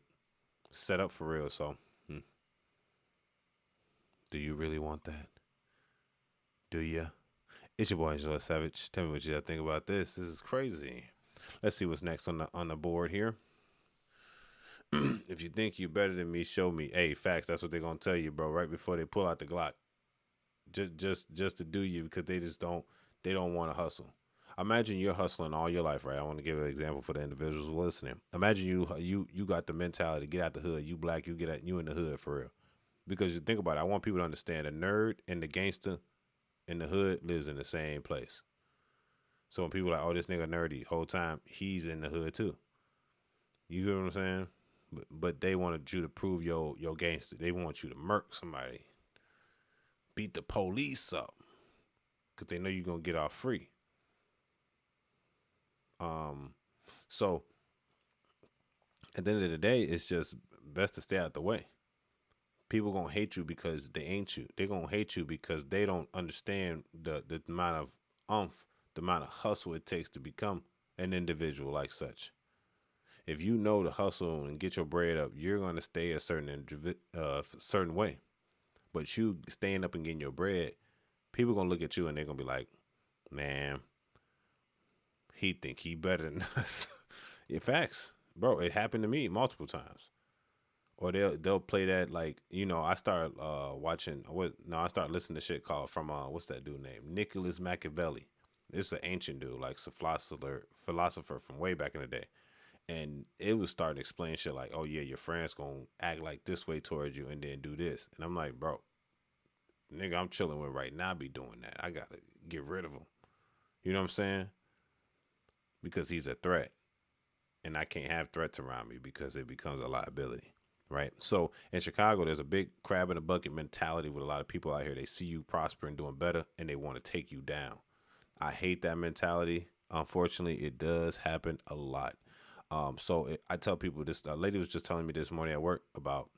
set up for real. So. Do you really want that? Do ya? It's your boy Angelo Savage. Tell me what you think about this. This is crazy. Let's see what's next on the board here. If you think you better than me, show me. Hey, facts. That's what they're gonna tell you, bro. Right before they pull out the Glock, just to do you, because they don't want to hustle. Imagine you're hustling all your life, right? I want to give an example for the individuals listening. Imagine you got the mentality, get out the hood. You black, you in the hood for real. Because you think about it, I want people to understand the nerd and the gangster in the hood lives in the same place. So when people are like, oh, this nigga nerdy, whole time, he's in the hood too. You get what I'm saying? But they wanted you to prove your gangster. They want you to murk somebody, beat the police up, because they know you're going to get off free. So at the end of the day, it's just best to stay out the way. People gonna hate you because they ain't you. They gonna hate you because they don't understand the amount of the amount of hustle it takes to become an individual like such. If you know to hustle and get your bread up, you're gonna stay a certain way. But you staying up and getting your bread, people gonna look at you and they're gonna be like, man, he think he better than us. Yeah, facts, bro. It happened to me multiple times. Or they'll play that, like, I started listening to shit called from what's that dude named? Nicholas Machiavelli. It's an ancient dude, like a philosopher from way back in the day. And it was starting to explain shit like, oh yeah, your friend's gonna act like this way towards you and then do this. And I'm like, bro, nigga, I'm chilling with right now be doing that. I gotta get rid of him. You know what I'm saying? Because he's a threat. And I can't have threats around me because it becomes a liability. Right? So in Chicago, there's a big crab in a bucket mentality with a lot of people out here. They see you prospering, doing better, and they want to take you down. I hate that mentality. Unfortunately, it does happen a lot. I tell people this. A lady was just telling me this morning at work about,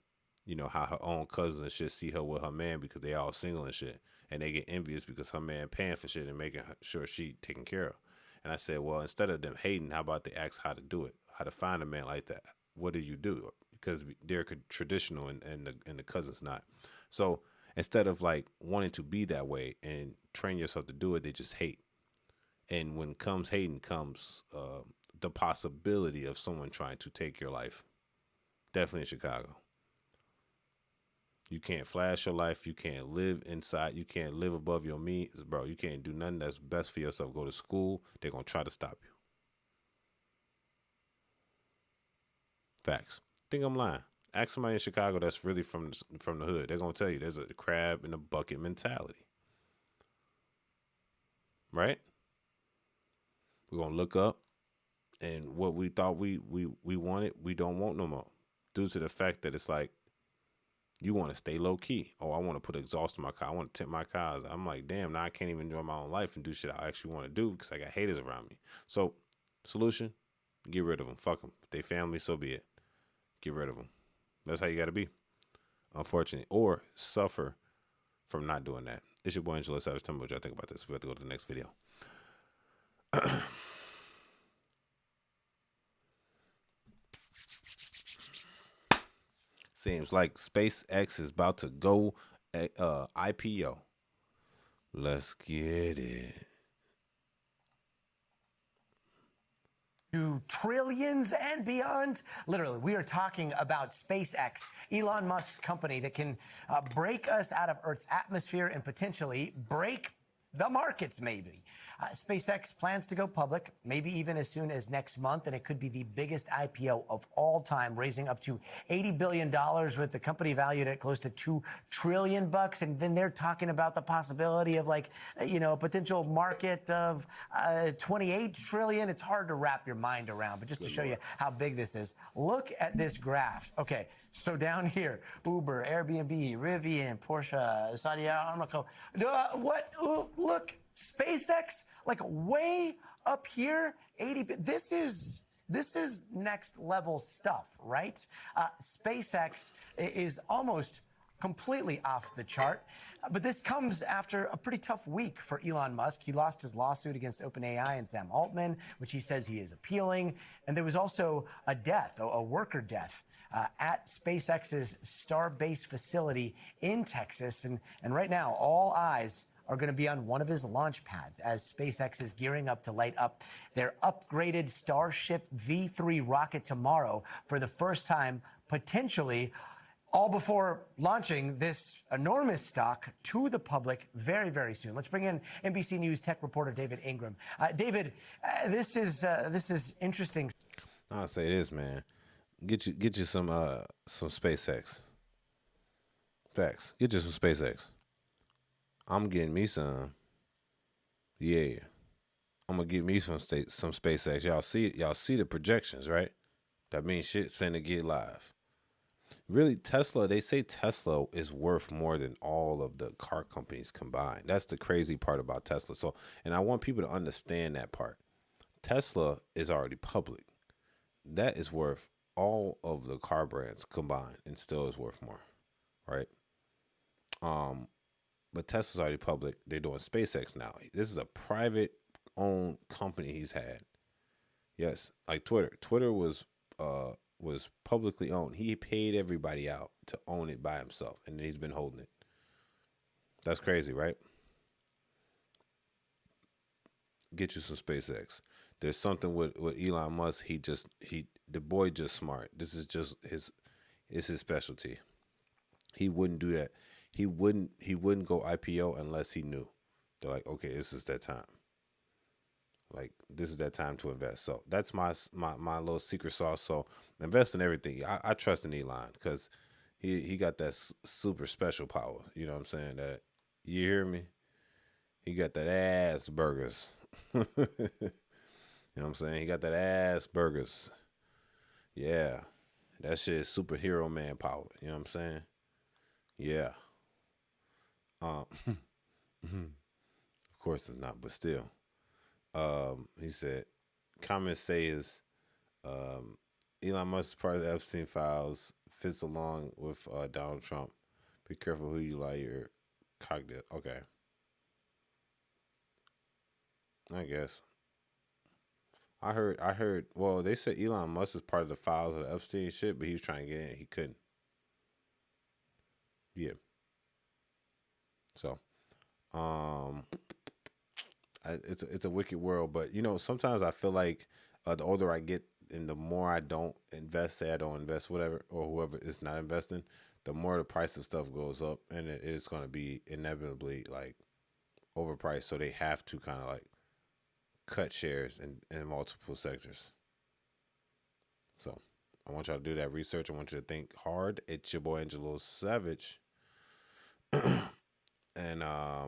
you know, how her own cousins and shit see her with her man because they all single and shit. And they get envious because her man paying for shit and making sure she taken care of. And I said, well, instead of them hating, how about they ask how to do it? How to find a man like that? What do you do? Because they're traditional and the cousin's not. So instead of like wanting to be that way and train yourself to do it, they just hate. And when comes hating comes the possibility of someone trying to take your life. Definitely in Chicago. You can't flash your life. You can't live inside. You can't live above your means, bro. You can't do nothing that's best for yourself. Go to school. They're going to try to stop you. Facts. Think I'm lying. Ask somebody in Chicago that's really from the hood. They're going to tell you there's a crab in a bucket mentality. Right? We're going to look up, and what we thought we wanted, we don't want no more. Due to the fact that it's like, you want to stay low key. Oh, I want to put exhaust in my car. I want to tint my cars. I'm like, damn, now I can't even enjoy my own life and do shit I actually want to do because I got haters around me. So, solution, get rid of them. Fuck them. If they family, so be it. Get rid of them. That's how you got to be. Unfortunately. Or suffer from not doing that. It's your boy Angelo Savage. Tell me what y'all think about this. We have to go to the next video. Seems like SpaceX is about to go IPO. Let's get it. To trillions and beyond. Literally, we are talking about SpaceX, Elon Musk's company that can break us out of Earth's atmosphere and potentially break the markets, maybe. SpaceX plans to go public, maybe even as soon as next month, and it could be the biggest IPO of all time, raising up to $80 billion with the company valued at close to $2 trillion. And then they're talking about the possibility of like, a potential market of 28 trillion. It's hard to wrap your mind around, but just to show you how big this is, look at this graph. Okay, so down here, Uber, Airbnb, Rivian, Porsche, Saudi Aramco. Look, SpaceX, like way up here, 80. This is next level stuff, right? SpaceX is almost completely off the chart. But this comes after a pretty tough week for Elon Musk. He lost his lawsuit against OpenAI and Sam Altman, which he says he is appealing. And there was also a death, a worker death, at SpaceX's Starbase facility in Texas. And right now, all eyes are going to be on one of his launch pads as SpaceX is gearing up to light up their upgraded Starship V3 rocket tomorrow for the first time, potentially, all before launching this enormous stock to the public very, very soon. Let's bring in NBC News tech reporter David Ingram. David, this is interesting. I'll say this, man. Get you some SpaceX. Facts. Get you some SpaceX. I'm getting me some. Yeah. I'm gonna get me some SpaceX. Y'all see the projections, right? That means shit's finna get live. Really, Tesla, they say Tesla is worth more than all of the car companies combined. That's the crazy part about Tesla. So, and I want people to understand that part. Tesla is already public. That is worth all of the car brands combined and still is worth more, right? But Tesla's already public. They're doing SpaceX now. This is a private owned company he's had. Yes, like Twitter. Twitter was publicly owned. He paid everybody out to own it by himself, and he's been holding it. That's crazy, right? Get you some SpaceX. There's something with Elon Musk. The boy just smart. This is just his specialty. He wouldn't do that. He wouldn't go IPO unless he knew. They're like, okay, this is that time. Like this is that time to invest. So that's my little secret sauce. So invest in everything. I trust in Elon because he got that super special power. You know what I'm saying? That you hear me? He got that ass burgers. You know what I'm saying? He got that ass burgers. Yeah. That shit is superhero man power. You know what I'm saying? Yeah. Of course it's not, but still. He said, comments say is Elon Musk is part of the Epstein files, fits along with Donald Trump. Be careful who you allow your cognitive. Okay. I guess. I heard, well, they said Elon Musk is part of the files of the Epstein shit, but he was trying to get in. He couldn't. Yeah. So, it's a wicked world, but you know, sometimes I feel like the older I get and the more I don't invest, say I don't invest, whatever, or whoever is not investing, the more the price of stuff goes up, and it is going to be inevitably like overpriced. So they have to kind of like cut shares in multiple sectors. So I want y'all to do that research. I want you to think hard. It's your boy Angelo Savage. And I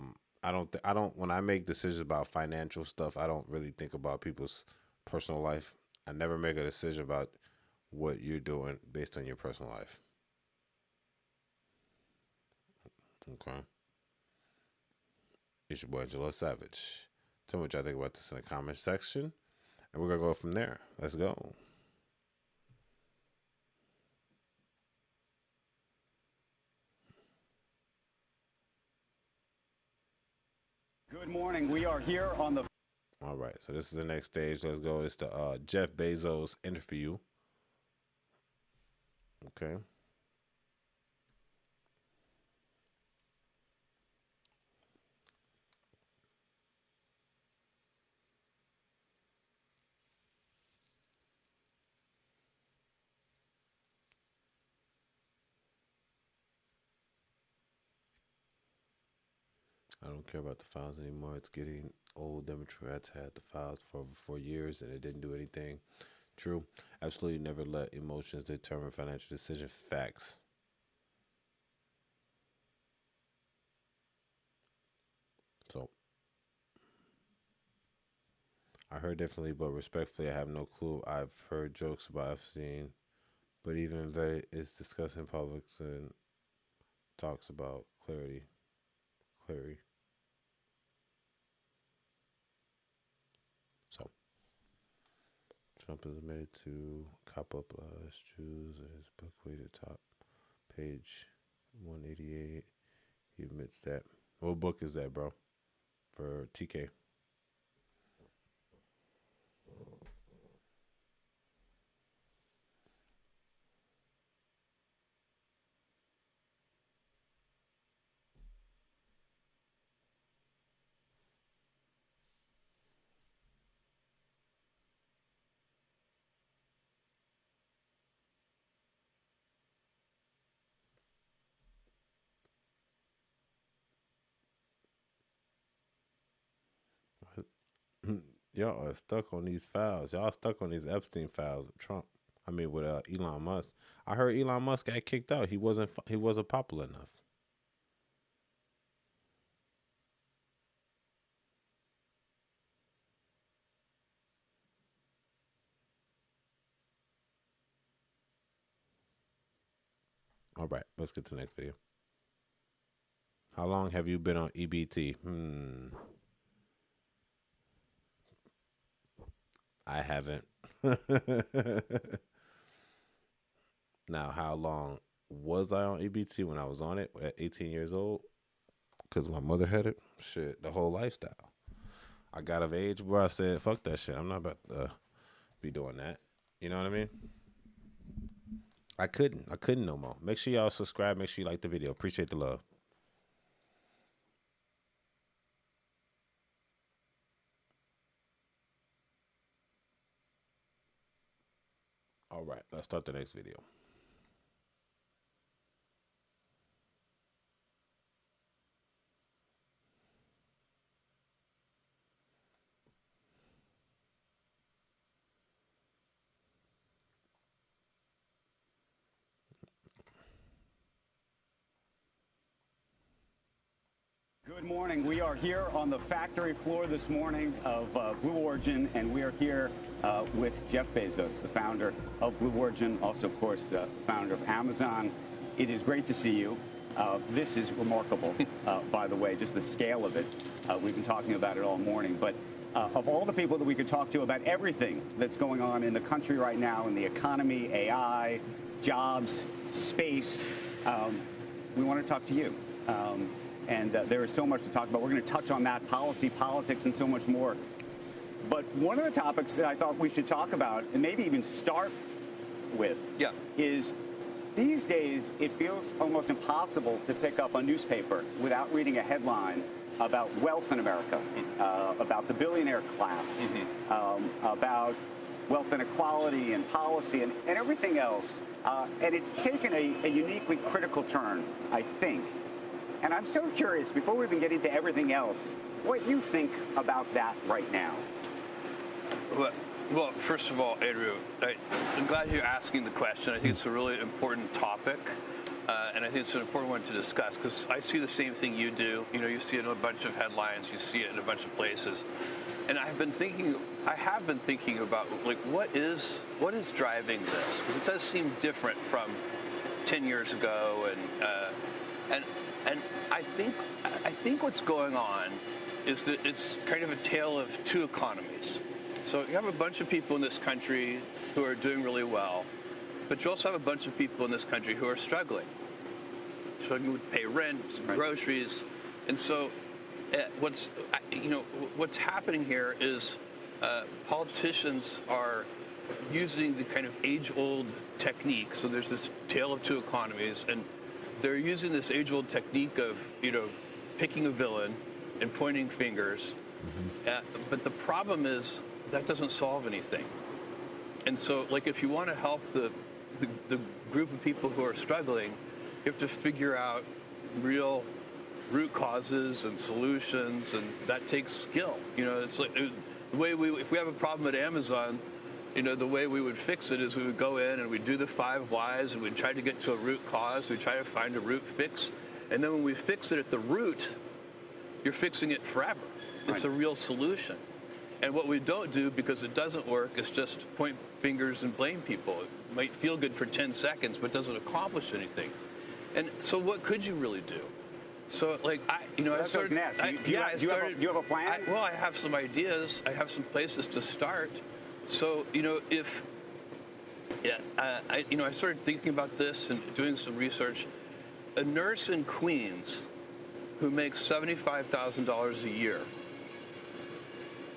don't when I make decisions about financial stuff, I don't really think about people's personal life. I never make a decision about what you're doing based on your personal life. Okay. It's your boy Angelo Savage. Tell me what y'all think about this in the comment section. And we're gonna go from there. Let's go. Good morning. We are here on the... All right, so this is the next stage. Let's go. It's the Jeff Bezos interview. Okay. I don't care about the files anymore. It's getting old. Democrats had the files for over 4 years and it didn't do anything. True. Absolutely never let emotions determine financial decision. Facts. So, I heard differently, but respectfully, I have no clue. I've heard jokes about Epstein, but even Vetted is discussed in public and talks about clarity. So, Trump is admitted to cop up Jews in his book weighted top page 188. He admits that. What book is that, bro? For TK. Y'all are stuck on these files. Y'all stuck on these Epstein files of Trump. I mean, with Elon Musk. I heard Elon Musk got kicked out. He wasn't popular enough. All right, let's get to the next video. How long have you been on EBT? I haven't. Now, how long was I on EBT when I was on it at 18 years old? Because my mother had it. Shit, the whole lifestyle. I got of age where I said, fuck that shit. I'm not about to be doing that. You know what I mean? I couldn't no more. Make sure y'all subscribe. Make sure you like the video. Appreciate the love. All right, let's start the next video. Good morning. We are here on the factory floor this morning of Blue Origin, and we are here with Jeff Bezos, the founder of Blue Origin, also, of course, founder of Amazon. It is great to see you. This is remarkable, by the way, just the scale of it. We've been talking about it all morning. But of all the people that we could talk to about everything that's going on in the country right now, in the economy, AI, jobs, space, we want to talk to you. And there is so much to talk about. We're going to touch on that, policy, politics, and so much more. But one of the topics that I thought we should talk about, and maybe even start with, is these days it feels almost impossible to pick up a newspaper without reading a headline about wealth in America, about the billionaire class, about wealth inequality and policy and everything else. And it's taken a uniquely critical turn, I think. And I'm so curious, before we even get into everything else, what you think about that right now. Well, first of all, Andrew, I'm glad you're asking the question. I think it's a really important topic, and I think it's an important one to discuss, because I see the same thing you do. You know, you see it in a bunch of headlines, you see it in a bunch of places. And I have been thinking about, like, what is driving this? Because it does seem different from 10 years ago, and I think what's going on is that it's kind of a tale of two economies. So you have a bunch of people in this country who are doing really well, but you also have a bunch of people in this country who are struggling to pay rent, groceries, and so what's happening here is politicians are using the kind of age-old technique. So there's this tale of two economies, and they're using this age-old technique of, picking a villain and pointing fingers. But the problem is that doesn't solve anything. And so, like, if you want to help the group of people who are struggling, you have to figure out real root causes and solutions, and that takes skill. It's like the way if we have a problem at Amazon, the way we would fix it is we would go in and we'd do the 5 whys and we'd try to get to a root cause. We'd try to find a root fix. And then when we fix it at the root, you're fixing it forever. It's a real solution. And what we don't do, because it doesn't work, is just point fingers and blame people. It might feel good for 10 seconds, but doesn't accomplish anything. And so what could you really do? So, like, Do you have a plan? I have some ideas. I have some places to start. So, I started thinking about this and doing some research. A nurse in Queens who makes $75,000 a year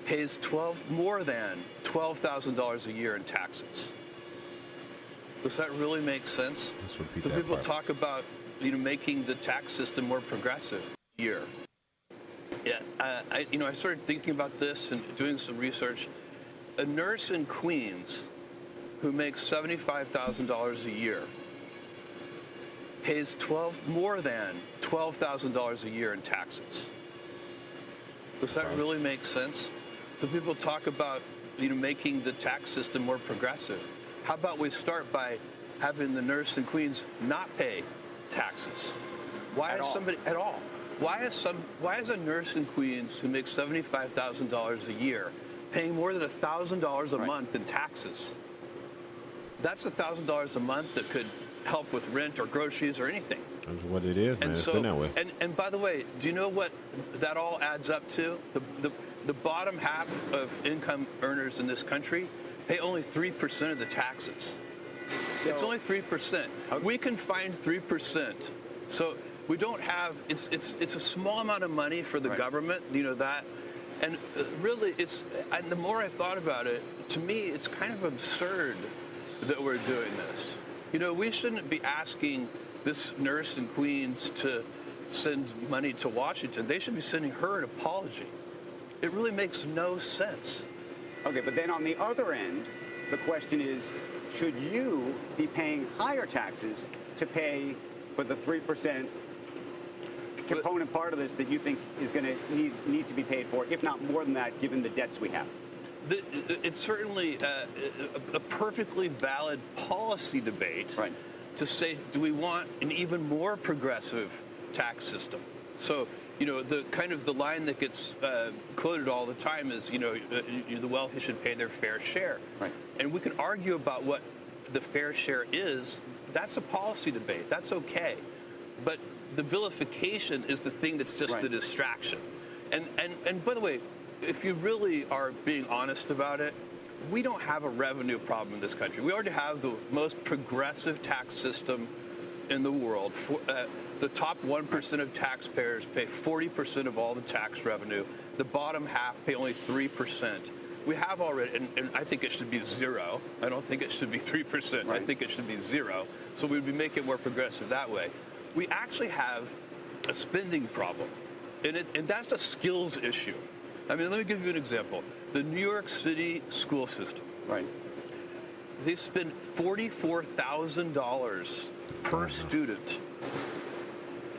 pays more than $12,000 a year in taxes. Does that really make sense? Let's repeat so that people part. talk about making the tax system more progressive year. I started thinking about this and doing some research. A nurse in Queens who makes $75,000 a year pays more than $12,000 a year in taxes. Does that really make sense? So people talk about making the tax system more progressive. How about we start by having the nurse in Queens not pay taxes? Why is a nurse in Queens who makes $75,000 a year paying more than $1,000 a month in taxes? That's $1,000 a month that could help with rent or groceries or anything. That's what it is, man. It's been that way. And by the way, do you know what that all adds up to? The bottom half of income earners in this country pay only 3% of the taxes. It's only 3%. We can find 3%. So we don't have. It's a small amount of money for the government. That. And really, and the more I thought about it, to me, it's kind of absurd that we're doing this. We shouldn't be asking this nurse in Queens to send money to Washington. They should be sending her an apology. It really makes no sense. Okay, but then on the other end, the question is, should you be paying higher taxes to pay for the 3% component part of this that you think is going to need to be paid for, if not more than that, given the debts we have? It's certainly a perfectly valid policy debate to say, do we want an even more progressive tax system? So you know, the kind of the line that gets quoted all the time is, you know, the wealthy should pay their fair share. Right. And we can argue about what the fair share is. That's a policy debate. That's okay. But the vilification is the thing that's just the distraction. And by the way, if you really are being honest about it, we don't have a revenue problem in this country. We already have the most progressive tax system in the world. The top 1% of taxpayers pay 40% of all the tax revenue. The bottom half pay only 3%. We have already, and I think it should be 0. I don't think it should be 3%. I think it should be 0. So we'd be making it more progressive that way. We actually have a spending problem, and that's a skills issue. I mean, let me give you an example. The New York City school system. Right. They spend $44,000 per student.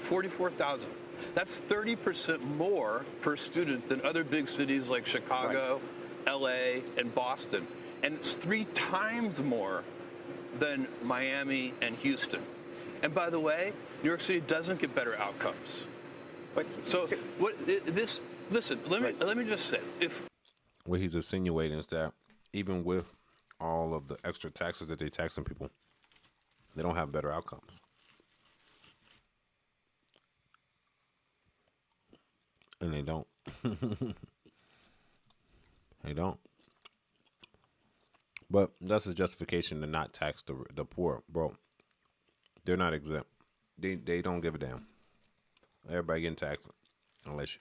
$44,000. That's 30% more per student than other big cities like Chicago, LA, and Boston. And it's 3 times more than Miami and Houston. And by the way, New York City doesn't get better outcomes. But so listen, let me just say, if what he's insinuating is that even with all of the extra taxes that they taxing people, they don't have better outcomes. And they don't. They don't. But that's a justification to not tax the poor, bro. They're not exempt. They don't give a damn. Everybody getting taxed unless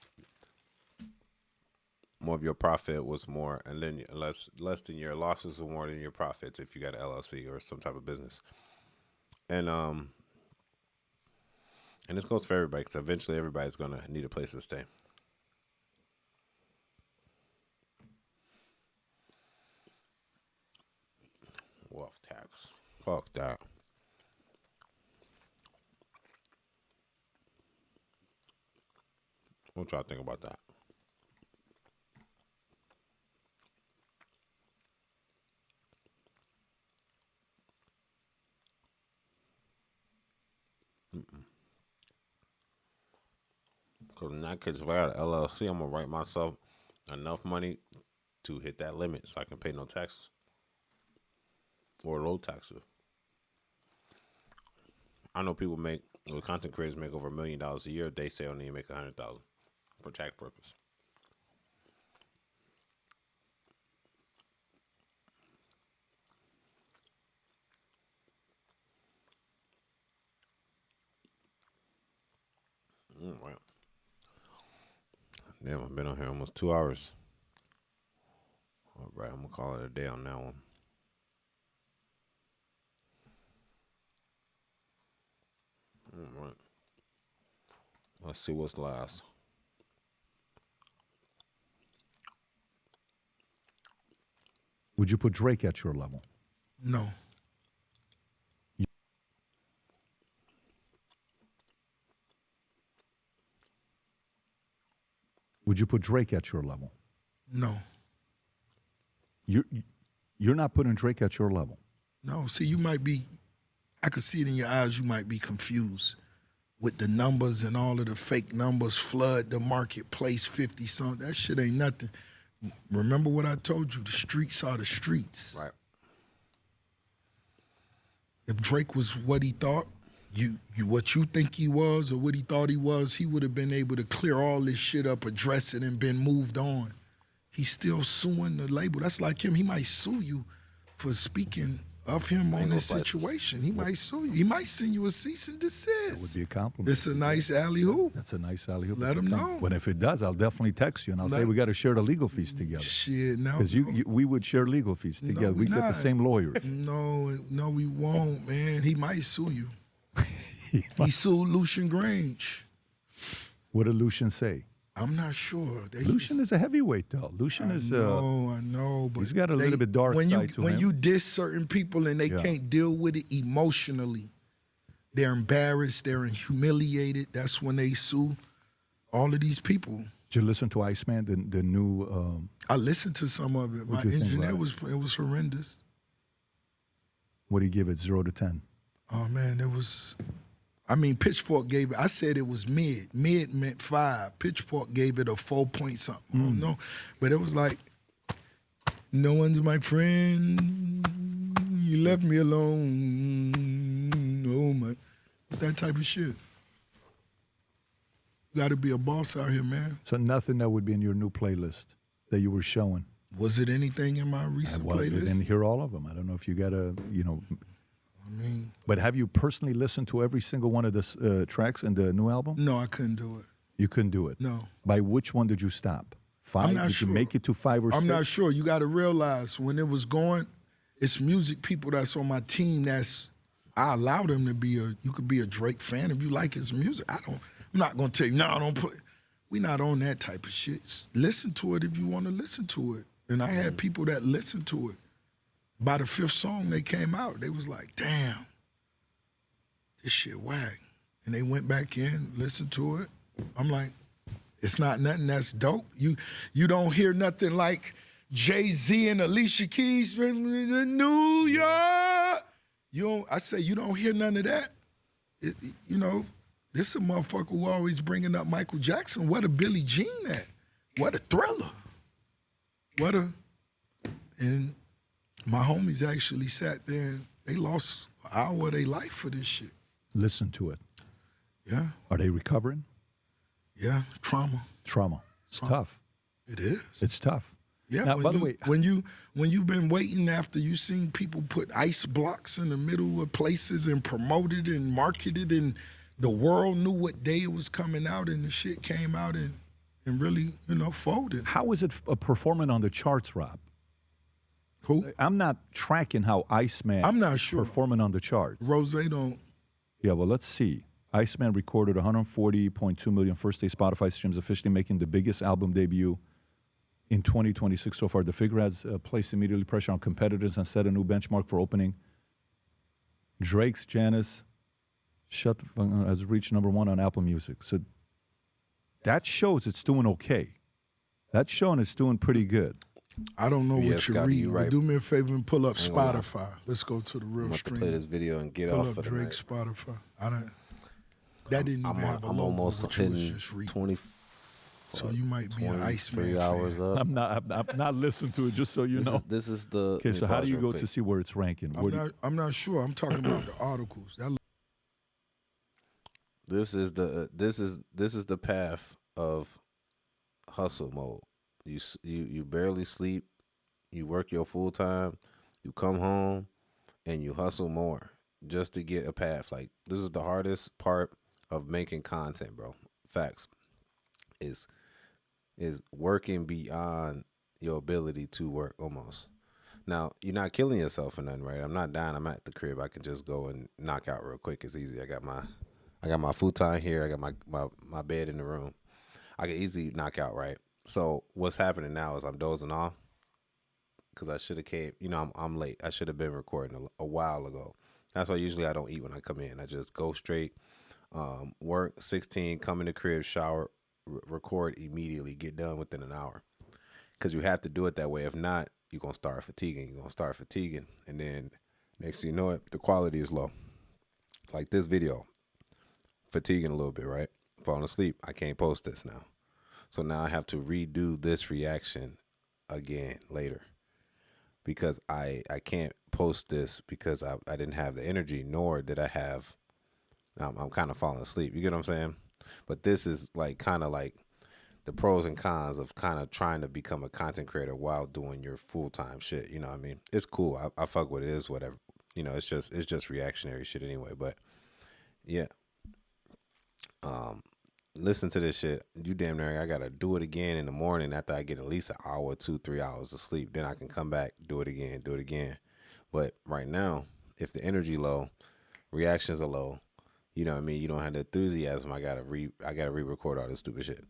more of your profit was more, and then less than your losses were more than your profits if you got an LLC or some type of business. And this goes for everybody because eventually everybody's gonna need a place to stay. Wealth tax. Fuck that. What y'all think about that? Because in that case, if I got an LLC, I'm going to write myself enough money to hit that limit so I can pay no taxes. Or low taxes. I know people content creators make over $1 million a year. They say only make $100,000 for tax purpose. Wow. Damn, I've been on here almost 2 hours. All right, I'm going to call it a day on that one. All right. Let's see what's last. Would you put Drake at your level? No. Would you put Drake at your level? No. You're not putting Drake at your level. No. See, you might be, I could see it in your eyes, you might be confused with the numbers and all of the fake numbers flood the marketplace 50 something. That shit ain't nothing. Remember what I told you, the streets are the streets. Right. If Drake was what he thought, what you think he was or what he thought he was, he would have been able to clear all this shit up, address it, and been moved on. He's still suing the label. That's like him. He might sue you for speaking of him on this situation. He might sue you. He might send you a cease and desist. That would be a compliment. It's a nice alley-oop. That's a nice alley-oop. Let him know. But if it does, I'll definitely text you, and I'll say we got to share the legal fees together. Shit, no. Because we would share legal fees together. We get the same lawyers. No, we won't, man. He might sue you. He sued Lucian Grange. What did Lucian say? I'm not sure. Lucian is a heavyweight, though. Lucian is. I know, but he's got a little bit dark side to him. When you diss certain people and they can't deal with it emotionally, they're embarrassed, they're humiliated. That's when they sue all of these people. Did you listen to Iceman, the new? I listened to some of it. My engineer it was horrendous. What do you give it, 0 to 10? Oh man, I mean, Pitchfork gave it, I said it was mid. Mid meant 5. Pitchfork gave it a 4 point something. I don't know. But it was like, no one's my friend. You left me alone. Oh my. It's that type of shit. You got to be a boss out here, man. So nothing that would be in your new playlist that you were showing. Was it anything in my recent I playlist? didn't hear all of them. I don't know if you got a, I mean, But have you personally listened to every single one of the tracks in the new album? no, I couldn't do it. You couldn't do it? No. By which one did you stop? 5? I'm not Did sure. you make it to 5 or 6? I'm not sure. You got to realize when it was going, it's music people that's on my team I allow them to be you could be a Drake fan if you like his music. I'm not going to tell you, no, don't put, we not on that type of shit. Listen to it if you want to listen to it. And I had people that listened to it. By the 5th song they came out, they was like, damn, this shit whack. And they went back in, listened to it. I'm like, it's not nothing that's dope. You don't hear nothing like Jay-Z and Alicia Keys in New York. I say you don't hear none of that. This a motherfucker who always bringing up Michael Jackson. What a Billie Jean at? What a Thriller? And my homies actually sat there and they lost an hour of their life for this shit. Listen to it. Yeah. Are they recovering? Yeah, trauma. It's tough. It is. It's tough. Yeah. Now, by the way, when you've been waiting after you seen people put ice blocks in the middle of places and promoted and marketed, and the world knew what day it was coming out, and the shit came out and really, folded. how is it performing on the charts, Rob? Who? I'm not tracking how Iceman I'm not sure. performing on the charts. Rose don't. Yeah, well, let's see. Iceman recorded 140.2 million first-day Spotify streams, officially making the biggest album debut in 2026 so far. The figure has placed immediately pressure on competitors and set a new benchmark for opening. Drake's Janice has reached #1 on Apple Music. So that shows it's doing okay. That's showing it's doing pretty good. I don't know Yeah, what you're Scotty, reading, you but right. do me a favor and pull up I ain't gonna lie. Spotify. Let's go to the I'm real about to stream. play this video and get pull off up for the Drake night. Spotify. That didn't even have a I'm logo, almost but you was hitting just reading. 20. So you might be an Iceman 3 hours fan. up. I'm not listening to it, just so you know. This is the. Okay, so how do you go to see where it's ranking? Where do you- I'm not sure. I'm talking about the articles. This is the path of hustle mode. You barely sleep. You work your full time. You come home, and you hustle more just to get a path. Like, this is the hardest part of making content, bro. Facts. Is working beyond your ability to work almost. Now, you're not killing yourself or nothing, right? I'm not dying. I'm at the crib. I can just go and knock out real quick. It's easy. I got my futon here. I got my bed in the room. I can easily knock out, right? So what's happening now is I'm dozing off because I should have came. I'm late. I should have been recording a while ago. That's why usually I don't eat when I come in. I just go straight, work 16, come in the crib, shower, record immediately, get done within an hour. Because you have to do it that way. If not, you're going to start fatiguing. And then next thing you know it, the quality is low. Like this video, fatiguing a little bit, right? Falling asleep. I can't post this now. So now I have to redo this reaction again later. Because I can't post this because I didn't have the energy, nor did I have, I'm kind of falling asleep. You get what I'm saying? But this is like kind of like the pros and cons of kind of trying to become a content creator while doing your full-time shit. You know what I mean? It's cool. I fuck with it. Is whatever. It's just reactionary shit anyway. But yeah. Listen to this shit. You damn near I gotta do it again in the morning after I get at least an hour, 2-3 hours of sleep. Then I can come back, do it again. But right now, if the energy low, reactions are low, you know what I mean? You don't have the enthusiasm. I gotta re-record all this stupid shit.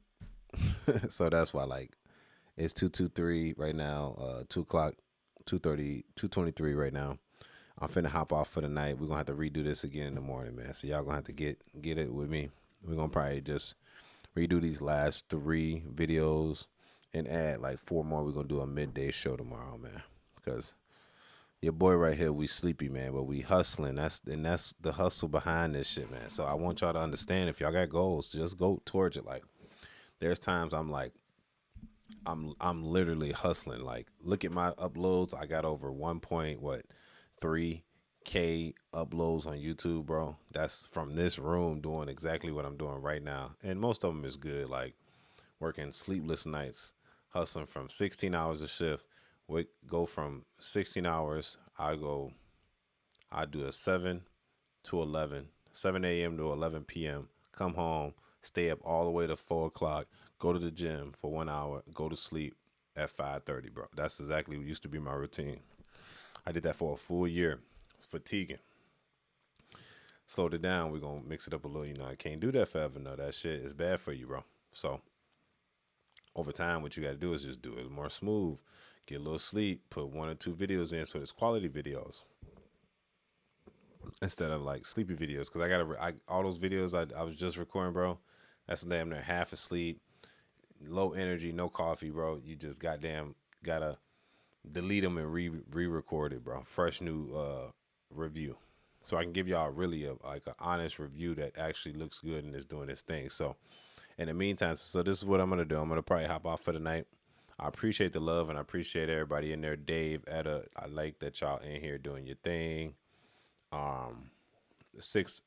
So that's why, like, it's 2:23 right now, 2 o'clock, 2:30, 2:23 right now. I'm finna hop off for the night. We're gonna have to redo this again in the morning, man. So y'all gonna have to get it with me. We're gonna probably just redo these last 3 videos and add like 4 more. We're gonna do a midday show tomorrow, man. Because Your boy right here, we sleepy, man, but we hustling. That's the hustle behind this shit, man. So I want y'all to understand, if y'all got goals, just go towards it. Like, there's times I'm like, I'm literally hustling. Like, look at my uploads. I got over 1.3K uploads on YouTube, bro. That's from this room doing exactly what I'm doing right now. And most of them is good, like working sleepless nights, hustling from 16 hours a shift. We go from 16 hours, I do a 7 a.m. to 11 p.m., come home, stay up all the way to 4 o'clock, go to the gym for 1 hour, go to sleep at 5:30, bro. That's exactly what used to be my routine. I did that for a full year. Fatiguing. Slowed it down. We're going to mix it up a little. You know, I can't do that forever. No, that shit is bad for you, bro. So over time, what you got to do is just do it more smooth. Get a little sleep. Put 1 or 2 videos in so it's quality videos instead of like sleepy videos. Because all those videos I was just recording, bro, that's damn near half asleep, low energy, no coffee, bro. You just goddamn gotta delete them and re-record it, bro. Fresh new review. So I can give y'all really an honest review that actually looks good and is doing its thing. So in the meantime, so this is what I'm going to do. I'm going to probably hop off for the night. I appreciate the love and I appreciate everybody in there. Dave, Etta, I like that y'all in here doing your thing. 6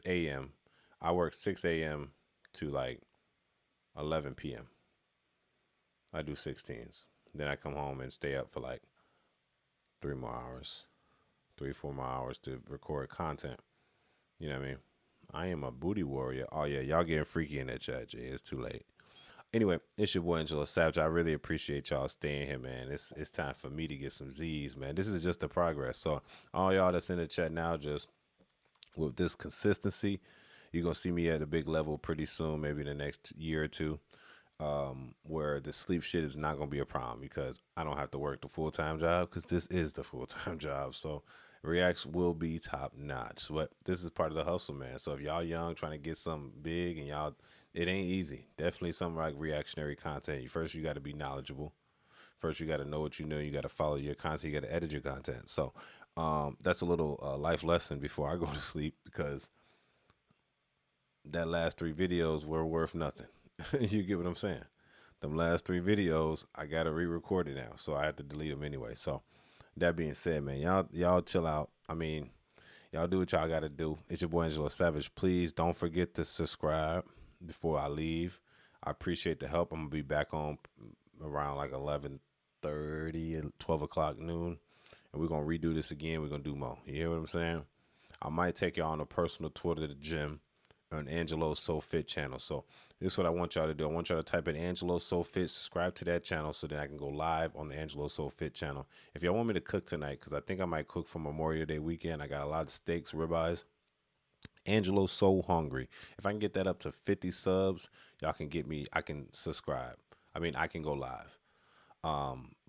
a.m. I work 6 a.m. to like 11 p.m. I do 16s. Then I come home and stay up for like 4 more hours to record content. You know what I mean? I am a booty warrior. Oh, yeah, y'all getting freaky in that chat, Jay. It's too late. Anyway, it's your boy, Angelo Savage. I really appreciate y'all staying here, man. It's time for me to get some Z's, man. This is just the progress. So all y'all that's in the chat now, just with this consistency, you're going to see me at a big level pretty soon, maybe in the next year or two, where the sleep shit is not going to be a problem because I don't have to work the full-time job because this is the full-time job. So reacts will be top notch. But this is part of the hustle, man. So if y'all young trying to get something big and y'all, it ain't easy. Definitely something like reactionary content. First, you got to be knowledgeable. First, you got to know what you know. You got to follow your content. You got to edit your content. So that's a little life lesson before I go to sleep because that last 3 videos were worth nothing. You get what I'm saying? Them last 3 videos, I got to re-record it now. So I have to delete them anyway. So that being said, man, y'all chill out. I mean, y'all do what y'all got to do. It's your boy, Angelo Savage. Please don't forget to subscribe before I leave. I appreciate the help. I'm going to be back on around like 11:30 and 12 o'clock noon. And we're going to redo this again. We're going to do more. You hear what I'm saying? I might take y'all on a personal tour to the gym on Angelo's So Fit channel. So this is what I want y'all to do. I want y'all to type in Angelo So Fit, subscribe to that channel so that I can go live on the Angelo So Fit channel. If y'all want me to cook tonight, because I think I might cook for Memorial Day weekend. I got a lot of steaks, ribeyes. Angelo So Hungry. If I can get that up to 50 subs, y'all can get me, I can subscribe. I mean, I can go live.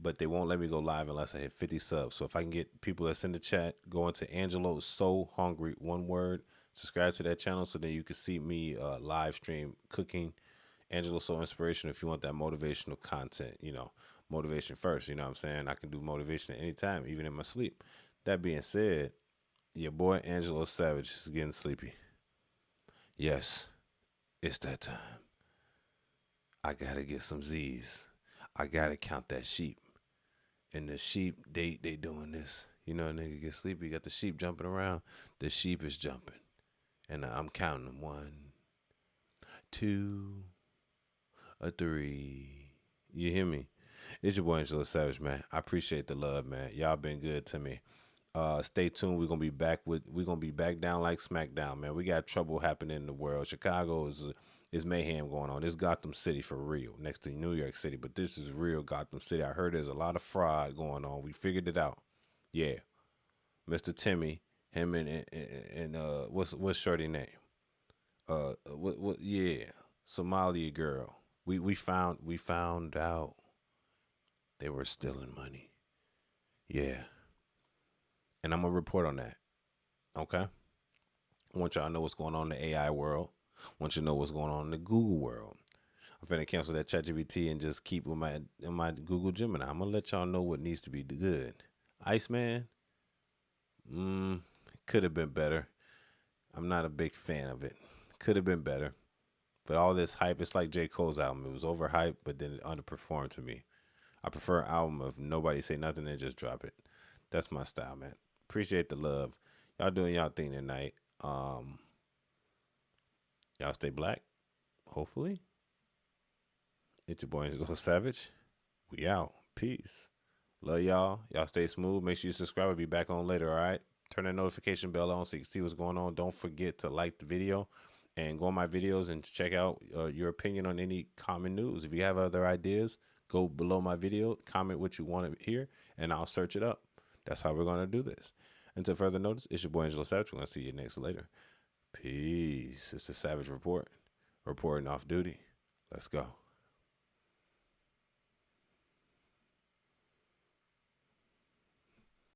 But they won't let me go live unless I hit 50 subs. So if I can get people that's in the chat, go into Angelo So Hungry, one word, subscribe to that channel so that you can see me live stream cooking. Angelo So Inspiration, if you want that motivational content, you know, motivation first, you know what I'm saying? I can do motivation at any time, even in my sleep. That being said, your boy Angelo Savage is getting sleepy. Yes, it's that time. I gotta get some Z's. I gotta count that sheep. And the sheep, they doing this. You know, a nigga get sleepy, got the sheep jumping around. The sheep is jumping. And I'm counting them. 1, 2, 3. You hear me? It's your boy Angelo Savage, man. I appreciate the love, man. Y'all been good to me. Stay tuned. We're gonna be back down like SmackDown, man. We got trouble happening in the world. Chicago is mayhem going on. This is Gotham City for real, next to New York City, but this is real Gotham City. I heard there's a lot of fraud going on. We figured it out. Yeah, Mr. Timmy, him and what's shorty name? Yeah, Somalia girl. We found out they were stealing money. Yeah. And I'm going to report on that. Okay? I want y'all to know what's going on in the AI world. I want you to know what's going on in the Google world. I'm finna cancel that ChatGPT and just keep with my Google Gemini. I'm going to let y'all know what needs to be good. Iceman, Could have been better. I'm not a big fan of it. Could have been better. But all this hype, it's like J. Cole's album. It was overhyped, but then it underperformed to me. I prefer an album of nobody say nothing and just drop it. That's my style, man. Appreciate the love. Y'all doing y'all thing tonight. Y'all stay black, hopefully. It's your boy, Angelo Savage. We out. Peace. Love y'all. Y'all stay smooth. Make sure you subscribe. I'll be back on later, all right? Turn that notification bell on so you can see what's going on. Don't forget to like the video and go on my videos and check out your opinion on any common news. If you have other ideas, go below my video, comment what you want to hear, and I'll search it up. That's how we're going to do this. Until further notice, it's your boy, Angelo Savage. We're going to see you next later. Peace. It's the Savage Report. Reporting off duty. Let's go.